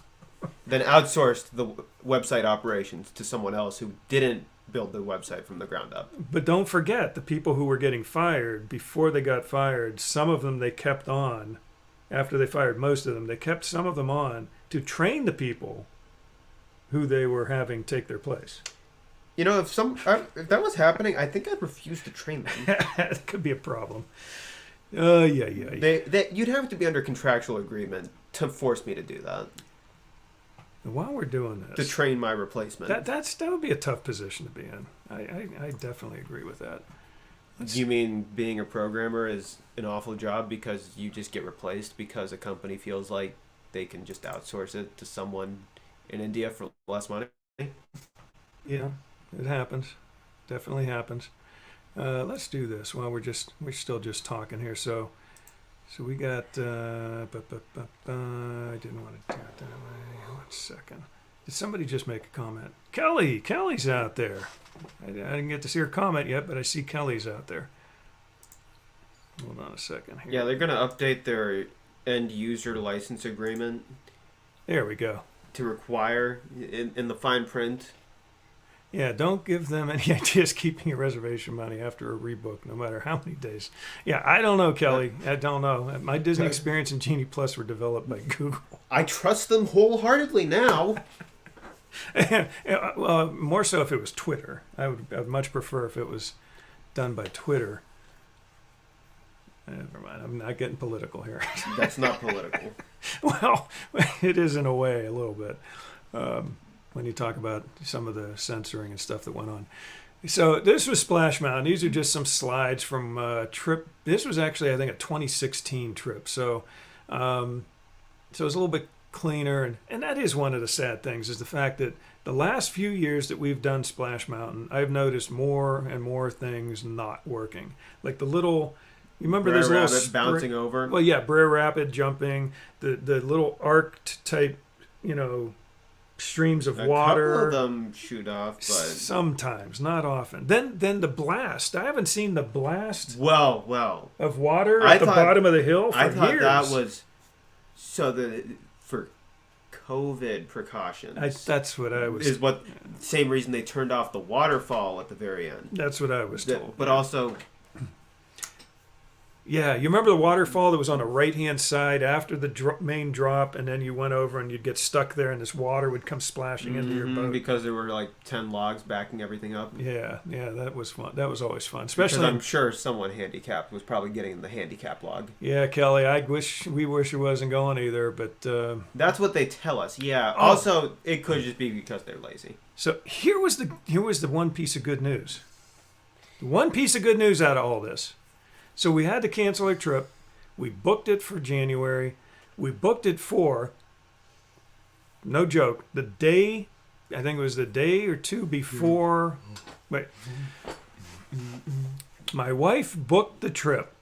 the website operations to someone else who didn't build the website from the ground up. But don't forget, the people who were getting fired, before they got fired, some of them they kept on. After they fired most of them, they kept some of them on to train the people who they were having take their place. You know, if that was happening, I think I'd refuse to train them. That could be a problem. Yeah. You'd have to be under contractual agreement to force me to do that. And while we're doing this, to train my replacement. That would be a tough position to be in. I definitely agree with that. You mean being a programmer is an awful job because you just get replaced because a company feels like they can just outsource it to someone in India for less money? Yeah, it happens. Definitely happens. Let's do this while we're still just talking here. So we got. I didn't want to do it that way. 1 second. Did somebody just make a comment? Kelly's out there. I didn't get to see her comment yet, but I see Kelly's out there. Hold on a second here. Yeah, they're going to update their end user license agreement. There we go. To require in the fine print. Yeah, don't give them any ideas keeping your reservation money after a rebook, no matter how many days. Yeah, I don't know, Kelly. I don't know. My Disney Experience and Genie Plus were developed by Google. I trust them wholeheartedly now. More so if it was Twitter. I would much prefer if it was done by Twitter. Never mind. I'm not getting political here. That's not political. Well, it is in a way, a little bit. When you talk about some of the censoring and stuff that went on. So this was Splash Mountain. These are just some slides from a trip. This was actually, I think, a 2016 trip. So it was a little bit cleaner. And that is one of the sad things, is the fact that the last few years that we've done Splash Mountain, I've noticed more and more things not working. Like the little... You remember those little... bouncing over? Well, yeah, Brer Rabbit jumping, the little arced type, streams of water. A couple of them shoot off, but sometimes, not often. Then the blast. I haven't seen the blast. Well. Of water at the bottom of the hill for years. I thought that was for COVID precautions. That's what I was. Same reason they turned off the waterfall at the very end. That's what I was told. But also. Yeah, you remember the waterfall that was on the right-hand side after the main drop, and then you went over and you'd get stuck there, and this water would come splashing into your boat. Because there were like 10 logs backing everything up. Yeah, that was fun. That was always fun. Especially because I'm sure someone handicapped was probably getting in the handicap log. Yeah, Kelly, we wish it wasn't going either, but... That's what they tell us, yeah. Oh. Also, it could just be because they're lazy. So here was the one piece of good news. The one piece of good news out of all this. So we had to cancel our trip. We booked it for January. We booked it for, no joke, I think it was the day or two before. Wait. My wife booked the trip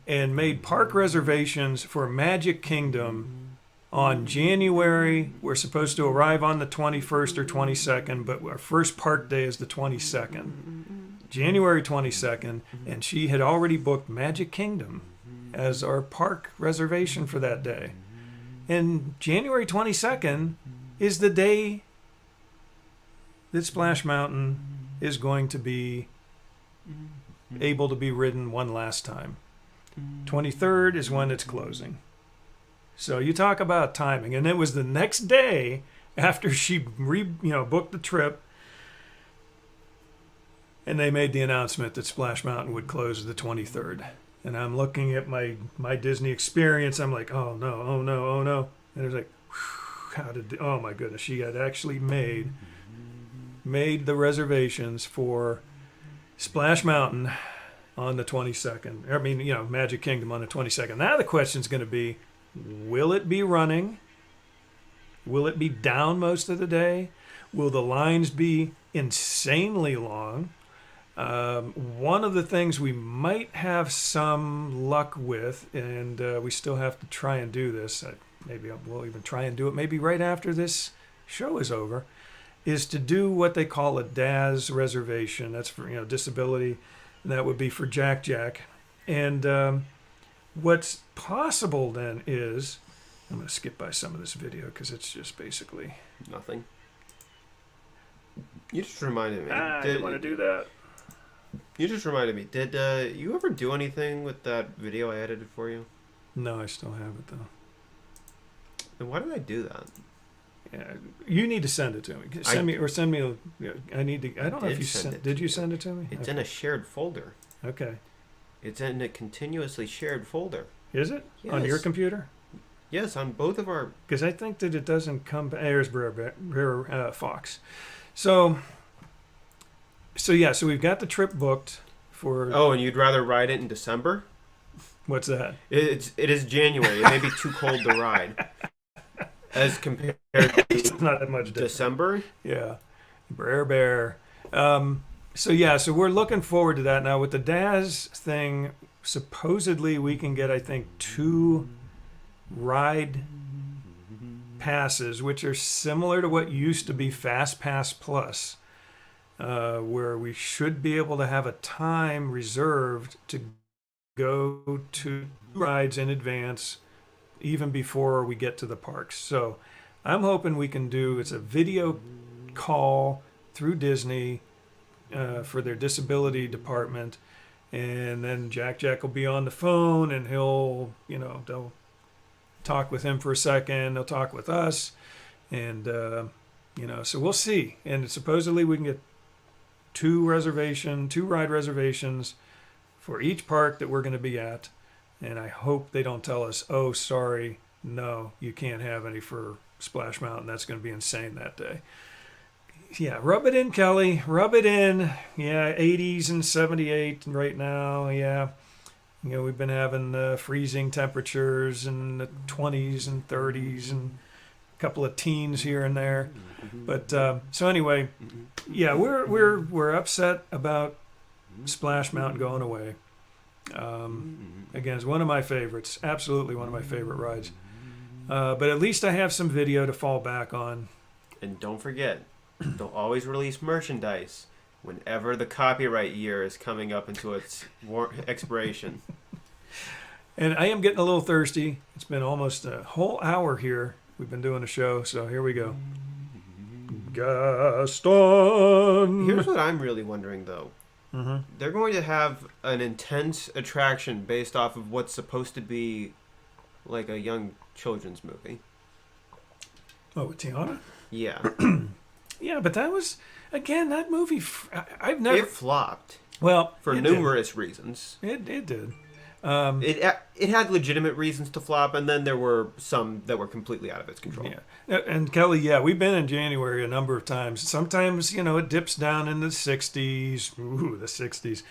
and made park reservations for Magic Kingdom on January. We're supposed to arrive on the 21st or 22nd, but our first park day is the 22nd. January 22nd, and she had already booked Magic Kingdom as our park reservation for that day. And January 22nd is the day that Splash Mountain is going to be able to be ridden one last time. 23rd is when it's closing. So you talk about timing. And it was the next day after she booked the trip, and they made the announcement that Splash Mountain would close the 23rd. And I'm looking at my Disney Experience. I'm like, oh no. And it was like, oh my goodness. She had actually made the reservations for Splash Mountain on the 22nd. I mean, Magic Kingdom on the 22nd. Now the question's going to be, will it be running? Will it be down most of the day? Will the lines be insanely long? One of the things we might have some luck with, and we still have to try and do this, maybe we'll even try and do it maybe right after this show is over, is to do what they call a DAS reservation. That's for disability, and that would be for Jack Jack. And what's possible then is, I'm going to skip by some of this video because it's just basically nothing. You just reminded me. I didn't want to do that. You just reminded me. Did you ever do anything with that video I edited for you? No, I still have it though. Then why did I do that? Yeah, you need to send it to me. Send me. I need to. I don't know if you sent. Did you send it to me? It's in a shared folder. Okay. It's in a continuously shared folder. Is it? Yes. On your computer? Yes, on both of our. Because I think that it doesn't come. There's Brer Fox. So we've got the trip booked for. Oh, and you'd rather ride it in December? What's that? It is January. It may be too cold to ride. As compared to not that much December? Yeah. Bear. So we're looking forward to that. Now with the DAS thing, supposedly we can get, I think, 2 ride passes, which are similar to what used to be Fast Pass Plus, where we should be able to have a time reserved to go to rides in advance even before we get to the parks. So I'm hoping we can do, it's a video call through Disney for their disability department, and then Jack will be on the phone, and they'll talk with him for a second, they'll talk with us, and so we'll see. And supposedly we can get 2 ride reservations for each park that we're going to be at. And I hope they don't tell us, oh, sorry, no, you can't have any for Splash Mountain. That's going to be insane that day. Yeah, rub it in, Kelly. Rub it in. Yeah, 80s and 78 right now. Yeah. We've been having freezing temperatures in the 20s and 30s and a couple of teens here and there. But so anyway, yeah, we're upset about Splash Mountain going away. Again, it's one of my favorites, absolutely one of my favorite rides. But at least I have some video to fall back on. And don't forget, they'll always release merchandise whenever the copyright year is coming up into its expiration. And I am getting a little thirsty. It's been almost a whole hour here. We've been doing a show, so here we go. Gaston! Here's what I'm really wondering, though. Mm-hmm. They're going to have an intense attraction based off of what's supposed to be like a young children's movie. Oh, with Tiana? Yeah. Yeah, but that was, again, that movie, I've never... It flopped. Well, for numerous reasons. It did. It had legitimate reasons to flop, and then there were some that were completely out of its control. Yeah. And Kelly, we've been in January a number of times. Sometimes, it dips down in the 60s. Ooh, the 60s.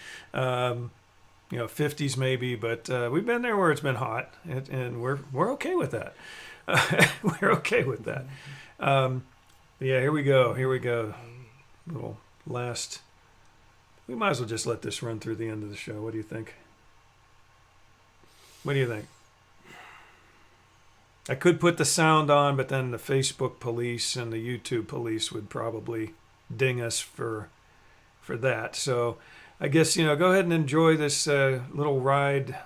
50s maybe, but we've been there where it's been hot, and we're okay with that. We're okay with that. Yeah, here we go. Little last. We might as well just let this run through the end of the show. What do you think? What do you think? I could put the sound on, but then the Facebook police and the YouTube police would probably ding us for that. So I guess, go ahead and enjoy this little ride.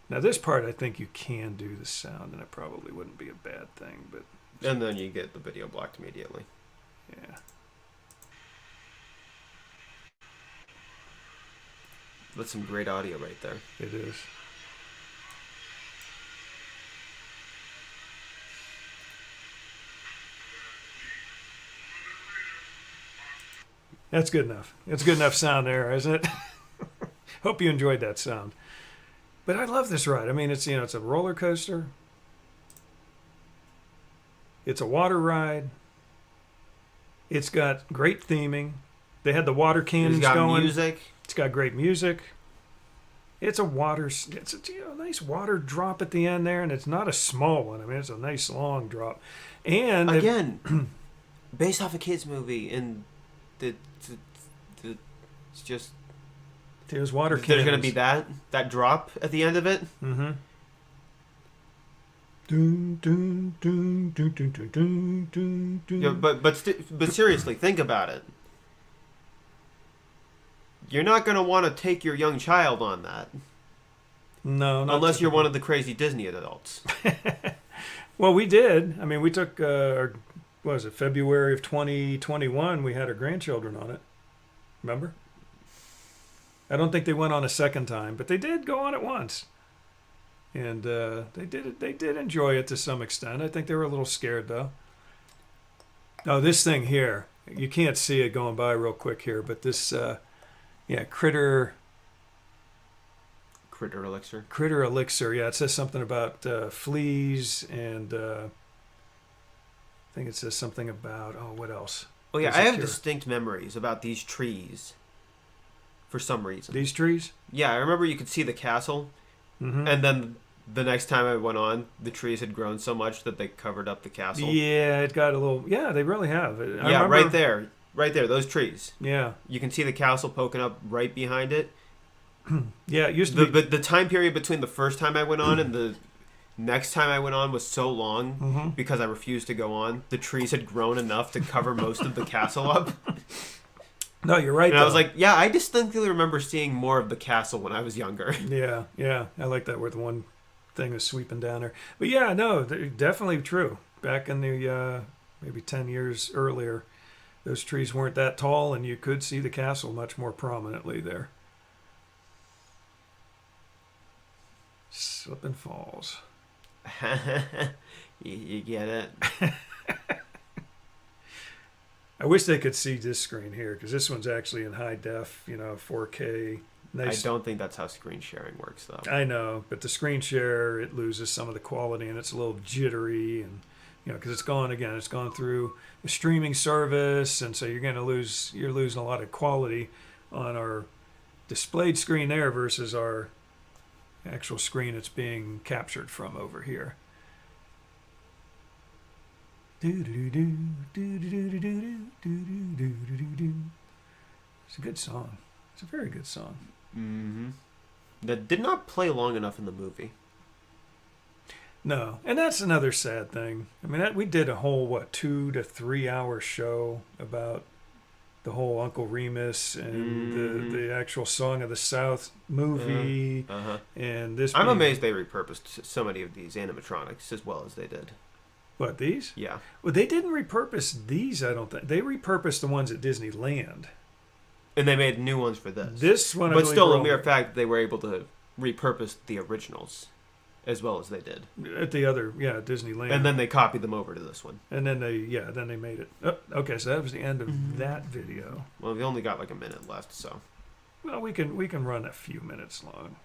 Now, this part, I think you can do the sound, and it probably wouldn't be a bad thing. But and then you get the video blocked immediately. Yeah. That's some great audio right there. It is. That's good enough. It's good enough sound there, isn't it? Hope you enjoyed that sound. But I love this ride. I mean, it's it's a roller coaster. It's a water ride. It's got great theming. They had the water cannons going. Music. It's got great music. It's a nice water drop at the end there, and it's not a small one. I mean, it's a nice long drop. And again, based off a kids movie, and it's just there's water. There's going to be that drop at the end of it. Mm-hmm. Yeah, but seriously, think about it. You're not going to want to take your young child on that. No, not unless you're one of the crazy Disney adults. Well, we did. I mean, we took what was it, February of 2021? We had our grandchildren on it. Remember? I don't think they went on a second time, but they did go on it once. And they did enjoy it to some extent. I think they were a little scared, though. Oh, this thing here. You can't see it going by real quick here, but this, Critter Elixir. Critter Elixir, yeah. It says something about fleas, and I think it says something about, what else? Oh, yeah, I have distinct memories about these trees for some reason. These trees? Yeah, I remember you could see the castle, and then the next time I went on, the trees had grown so much that they covered up the castle. Yeah, it got a little... Yeah, they really have. I remember, right there, those trees. Yeah. You can see the castle poking up right behind it. Yeah, it used to be... The time period between the first time I went on and the next time I went on was so long because I refused to go on. The trees had grown enough to cover most of the castle up. No, you're right. And I was like, yeah, I distinctly remember seeing more of the castle when I was younger. Yeah. I like that where the one thing is sweeping down there. But yeah, no, definitely true. Back in the maybe 10 years earlier, those trees weren't that tall, and you could see the castle much more prominently there. Slip and falls. You get it? I wish they could see this screen here, because this one's actually in high def, 4K. Nice. I don't think that's how screen sharing works, though. I know, but the screen share, it loses some of the quality, and it's a little jittery, and because it's gone through a streaming service, and so you're losing a lot of quality on our displayed screen there versus our actual screen it's being captured from over here. It's a good song. It's a very good song. Mm-hmm. That did not play long enough in the movie. No, and that's another sad thing. I mean, we did a whole 2 to 3 hour show about the whole Uncle Remus and the actual Song of the South movie, and this. I'm amazed they repurposed so many of these animatronics as well as they did. What, these? Yeah. Well, they didn't repurpose these, I don't think. They repurposed the ones at Disneyland. And they made new ones for this. This one, but still, a mere fact they were able to repurpose the originals as well as they did at the other, Disneyland. And then they copied them over to this one. And then they made it. Oh, okay, so that was the end of that video. Well, we only got like a minute left, so. Well, we can run a few minutes long.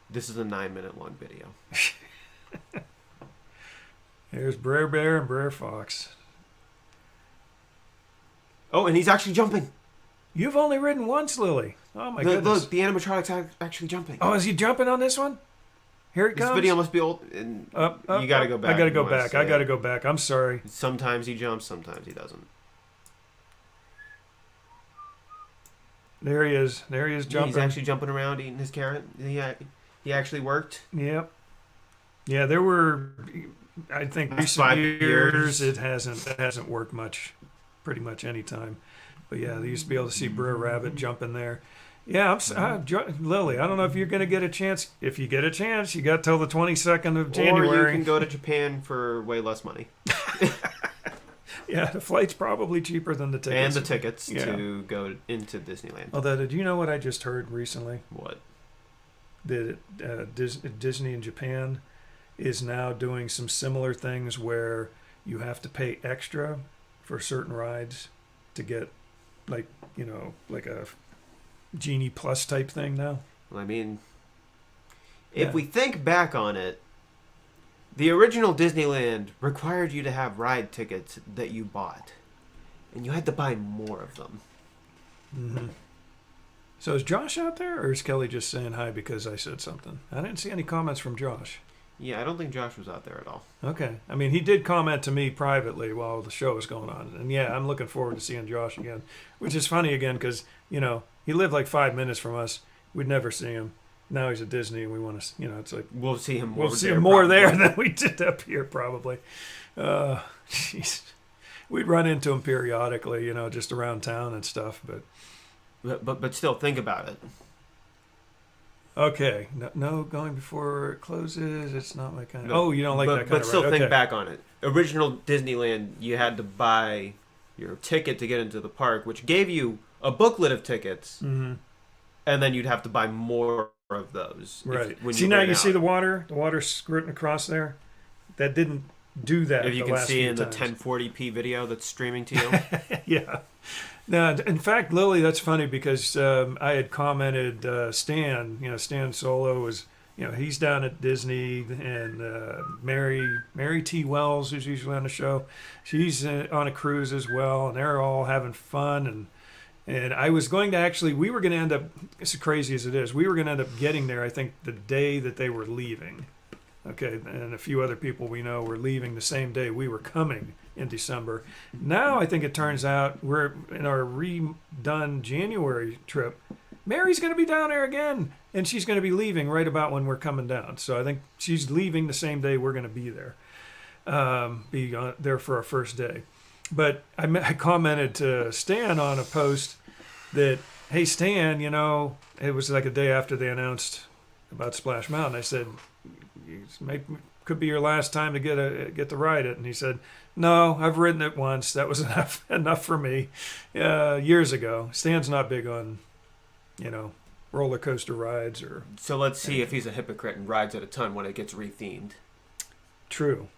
This is a 9-minute long video. There's Brer Bear and Brer Fox. Oh, and he's actually jumping. You've only ridden once, Lily. Oh my goodness! Look, the animatronic's actually jumping. Oh, is he jumping on this one? Here it comes. This video must be old. And you gotta go back. I gotta go back. I gotta go back. I'm sorry. Sometimes he jumps, sometimes he doesn't. There he is. There he is jumping. He's actually jumping around, eating his carrot. He actually worked. Yep. Yeah, there were. I think recent 5 years it hasn't worked much, pretty much any time. But yeah, they used to be able to see Brer Rabbit jumping there. Yeah, Lily, I don't know if you're going to get a chance. If you get a chance, you got till the 22nd of January. Or you can go to Japan for way less money. Yeah, the flight's probably cheaper than the tickets. And the tickets to go into Disneyland. Although, did you know what I just heard recently? What? That Disney in Japan is now doing some similar things where you have to pay extra for certain rides to get, like a Genie Plus type thing now. Well, I mean, if we think back on it, the original Disneyland required you to have ride tickets that you bought, and you had to buy more of them. Mm-hmm. So is Josh out there, or is Kelly just saying hi because I said something? I didn't see any comments from Josh. Yeah, I don't think Josh was out there at all. Okay. I mean, he did comment to me privately while the show was going on. And yeah, I'm looking forward to seeing Josh again, which is funny again because, you know, he lived like 5 minutes from us. We'd never see him. Now he's at Disney and we want to, you know, it's like. We'll see him more there than we did up here probably. Jeez. We'd run into him periodically, you know, just around town and stuff. But still, think about it. Okay. No, going before it closes. It's not my kind of... Oh, you don't like that kind of... But still ride. think Okay. back on it. Original Disneyland, you had to buy your ticket to get into the park, which gave you a booklet of tickets. Mm-hmm. And then you'd have to buy more of those. Right. See, now you see the water squirting across there? That didn't do that. If you can see in the 1040p video that's streaming to you. Yeah. Now, in fact, Lily, that's funny because I had commented Stan, you know, Stan Solo was, you know, he's down at Disney, and Mary T. Wells, who's usually on the show, she's on a cruise as well, and they're all having fun. And I was going to actually, we were going to end up, as crazy as it is, we were going to end up getting there, I think, the day that they were leaving. Okay, and a few other people we know were leaving the same day we were coming in December. Now I think it turns out we're in our redone January trip. Mary's going to be down there again, and she's going to be leaving right about when we're coming down. So I think she's leaving the same day we're going to be there, there for our first day. But I commented to Stan on a post that, hey, Stan, you know, it was like a day after they announced about Splash Mountain. I said, could be your last time to get to ride it. And he said, no, I've ridden it once. That was enough for me years ago. Stan's not big on, you know, roller coaster rides. So let's see if he's a hypocrite and rides it a ton when it gets rethemed. True.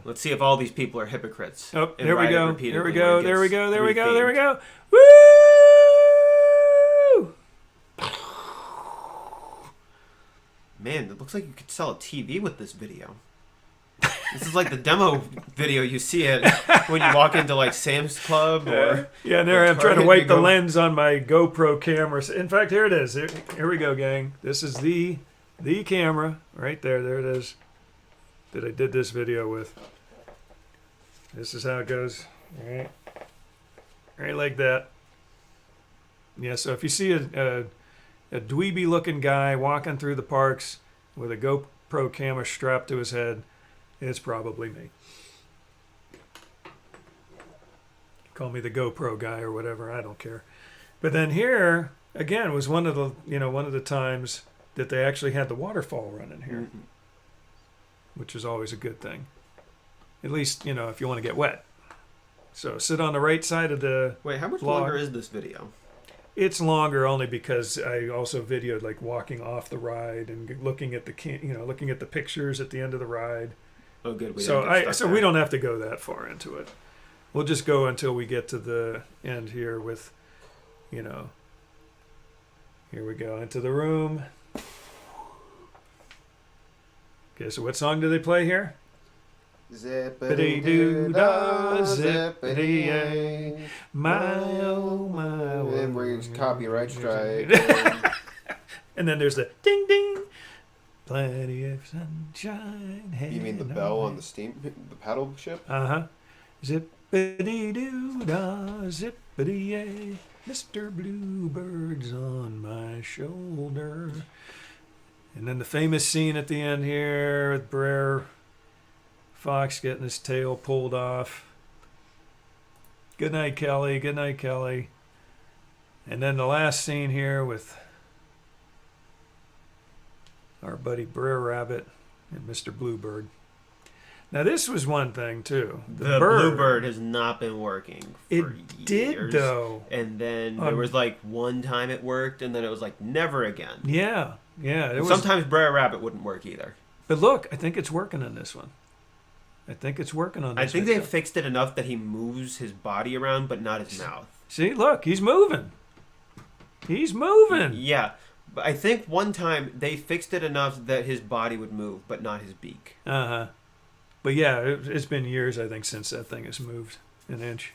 Let's see if all these people are hypocrites. Oh, there we go. There we go. Woo! Man, it looks like you could sell a TV with this video. This is like the demo video you see it when you walk into like Sam's Club or yeah. There I'm trying to wipe the lens on my GoPro camera. In fact, here it is. Here we go, gang. This is the camera right there. There it is. That I did this video with. This is how it goes. All right, like that. Yeah. So if you see a dweeby-looking guy walking through the parks with a GoPro camera strapped to his head, it's probably me. Call me the GoPro guy or whatever, I don't care. But then here again was one of the times that they actually had the waterfall running here, which is always a good thing. At least, you know, if you want to get wet. So sit on the right side of the Wait, how much log. longer is this video? It's longer only because I also videoed like walking off the ride and looking at looking at the pictures at the end of the ride. Oh, good. So we don't have to go that far into it. We'll just go until we get to the end here with, you know. Here we go into the room. Okay, so what song do they play here? Zippity-doo-dah, zippity-yay. My oh my. And we're copyright strike. And then there's the ding ding. Plenty of sunshine. You mean the bell on the paddle ship? Uh-huh. Zippity-doo-dah, zippity-yay. Mr. Bluebird's on my shoulder. And then the famous scene at the end here with Brer Fox getting his tail pulled off. Good night, Kelly. Good night, Kelly. And then the last scene here with our buddy Brer Rabbit and Mr. Bluebird. Now this was one thing too. The Bluebird has not been working for years. It did though. And then there was like one time it worked, and then it was like never again. Yeah. Sometimes Brer Rabbit wouldn't work either. But look, I think it's working on this one. I think they fixed it enough that he moves his body around, but not his mouth. See, look, he's moving. He's moving. Yeah. But I think one time they fixed it enough that his body would move, but not his beak. Uh-huh. But yeah, it's been years, I think, since that thing has moved an inch.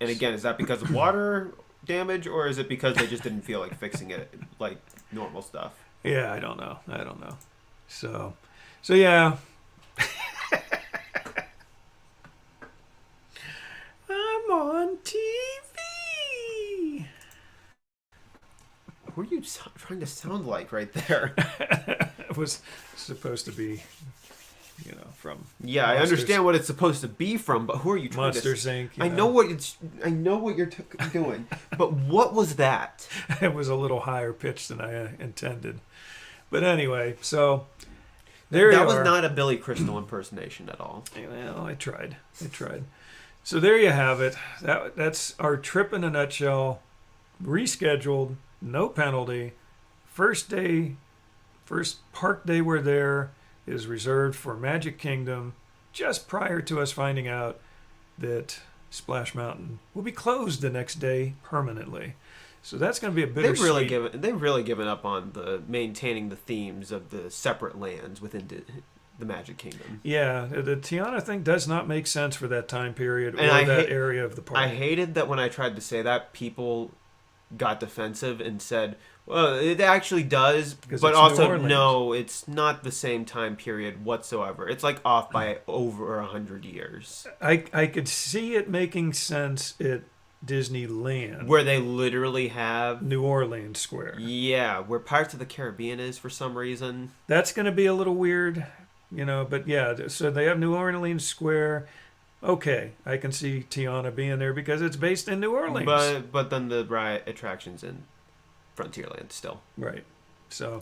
And again, is that because of water damage, or is it because they just didn't feel like fixing it like normal stuff? Yeah, I don't know. So, So yeah. I'm on TV. Who are you trying to sound like right there? It was supposed to be, from. Yeah, Monsters. I understand what it's supposed to be from, but who are you trying Monsters to? Inc. I know what you're doing, but what was that? It was a little higher pitched than I intended, but anyway, so there that you was are. not a Billy Crystal impersonation at all. Well, I tried. So there you have it. That's our trip in a nutshell. Rescheduled, no penalty. First park day we're there is reserved for Magic Kingdom, just prior to us finding out that Splash Mountain will be closed the next day permanently. So that's going to be a bittersweet. They've really given up on maintaining the themes of the separate lands within the Magic Kingdom. Yeah, the Tiana thing does not make sense for that time period or area of the park. I hated that when I tried to say that, people got defensive and said, well, it actually does, but also no, it's not the same time period whatsoever. It's like off by over 100 years. I could see it making sense at Disneyland, where they literally have New Orleans Square. Yeah, where Pirates of the Caribbean is for some reason. That's going to be a little weird, but yeah, so they have New Orleans Square. Okay, I can see Tiana being there because it's based in New Orleans. But then the ride attraction's in Frontierland still. Right. So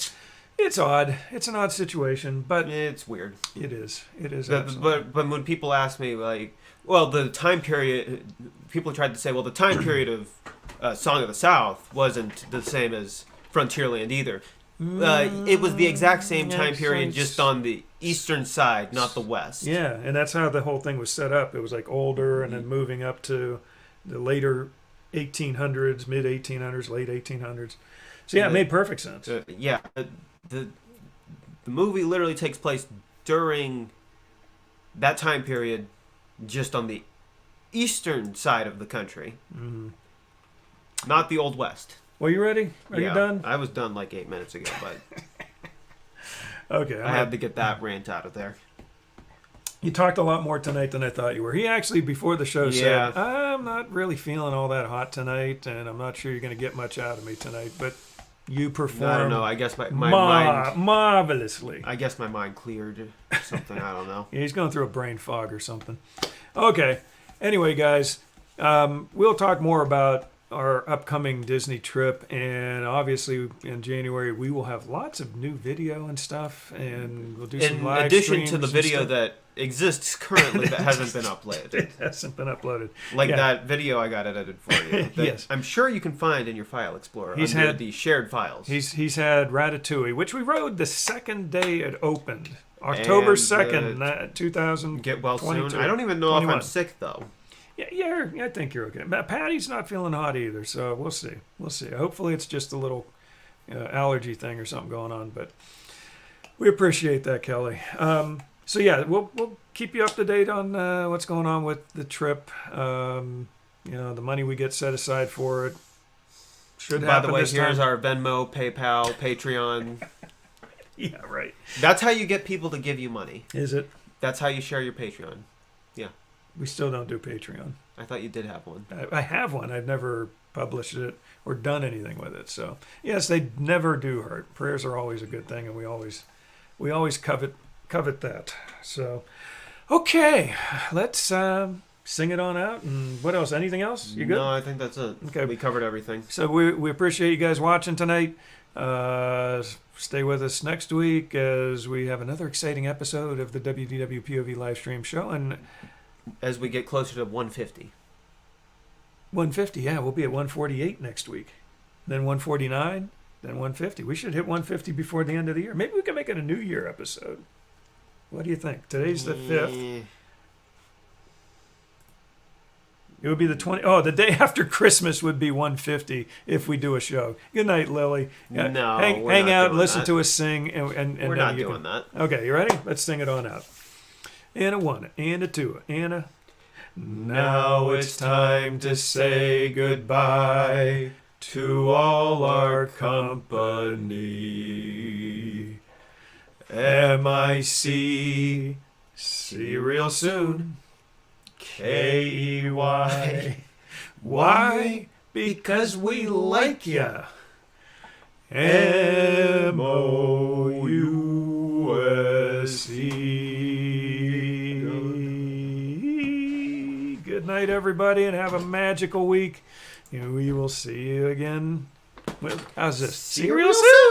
it's odd. It's an odd situation, but it's weird. It is. But when people ask me, like, well, the time period, people tried to say, well, the time period of Song of the South wasn't the same as Frontierland either. It was the exact same time period, just on the eastern side, not the west. Yeah, and that's how the whole thing was set up. It was like older and then moving up to the later 1800s, mid 1800s, late 1800s. So yeah, it made perfect sense. The movie literally takes place during that time period, just on the eastern side of the country, not the Old West. Well, you ready? Are you done? I was done like 8 minutes ago, but okay, I had to get that rant out of there. You talked a lot more tonight than I thought you were. He actually, before the show, said, I'm not really feeling all that hot tonight, and I'm not sure you're going to get much out of me tonight, but you performed. I don't know. I guess my mind... Marvelously. I guess my mind cleared or something. I don't know. Yeah, he's going through a brain fog or something. Okay. Anyway, guys, we'll talk more about our upcoming Disney trip, and obviously in January we will have lots of new video and stuff, and we'll do some live streams. In addition to the video that exists currently that hasn't been uploaded. It hasn't been uploaded. Like that video I got edited for you. Yes. I'm sure you can find in your file explorer under the shared files. He's had Ratatouille, which we rode the second day it opened. October 2nd, 2022. Get well soon. I don't even know if I'm sick though. Yeah, I think you're okay. Patty's not feeling hot either, so we'll see. Hopefully it's just a little allergy thing or something going on, but we appreciate that, Kelly. So yeah, we'll keep you up to date on what's going on with the trip. The money we get set aside for it should happen. By the way, here's our Venmo, PayPal, Patreon. Yeah, right. That's how you get people to give you money. Is it? That's how you share your Patreon. Yeah. We still don't do Patreon. I thought you did have one. I have one. I've never published it or done anything with it. So yes, they never do hurt. Prayers are always a good thing, and we always covet that. So okay, let's sing it on out. And what else? Anything else? You good? No, I think that's it. Okay, we covered everything. So we appreciate you guys watching tonight. Stay with us next week as we have another exciting episode of the WDWpov Live Stream Show, and as we get closer to 150. 150, yeah, we'll be at 148 next week. Then 149, then 150. We should hit 150 before the end of the year. Maybe we can make it a New Year episode. What do you think? Today's the 5th. It would be the 20. Oh, the day after Christmas would be 150 if we do a show. Good night, Lily. No, hang out, listen to us sing, and we're not doing that. Okay, you ready? Let's sing it on out. And a 1, and a 2, and a... Now it's time to say goodbye to all our company. M-I-C. See you real soon. K-E-Y. Why? Because we like ya. M-O-U-S-E. Good night, everybody, and have a magical week. We will see you again. How's this? See you real soon.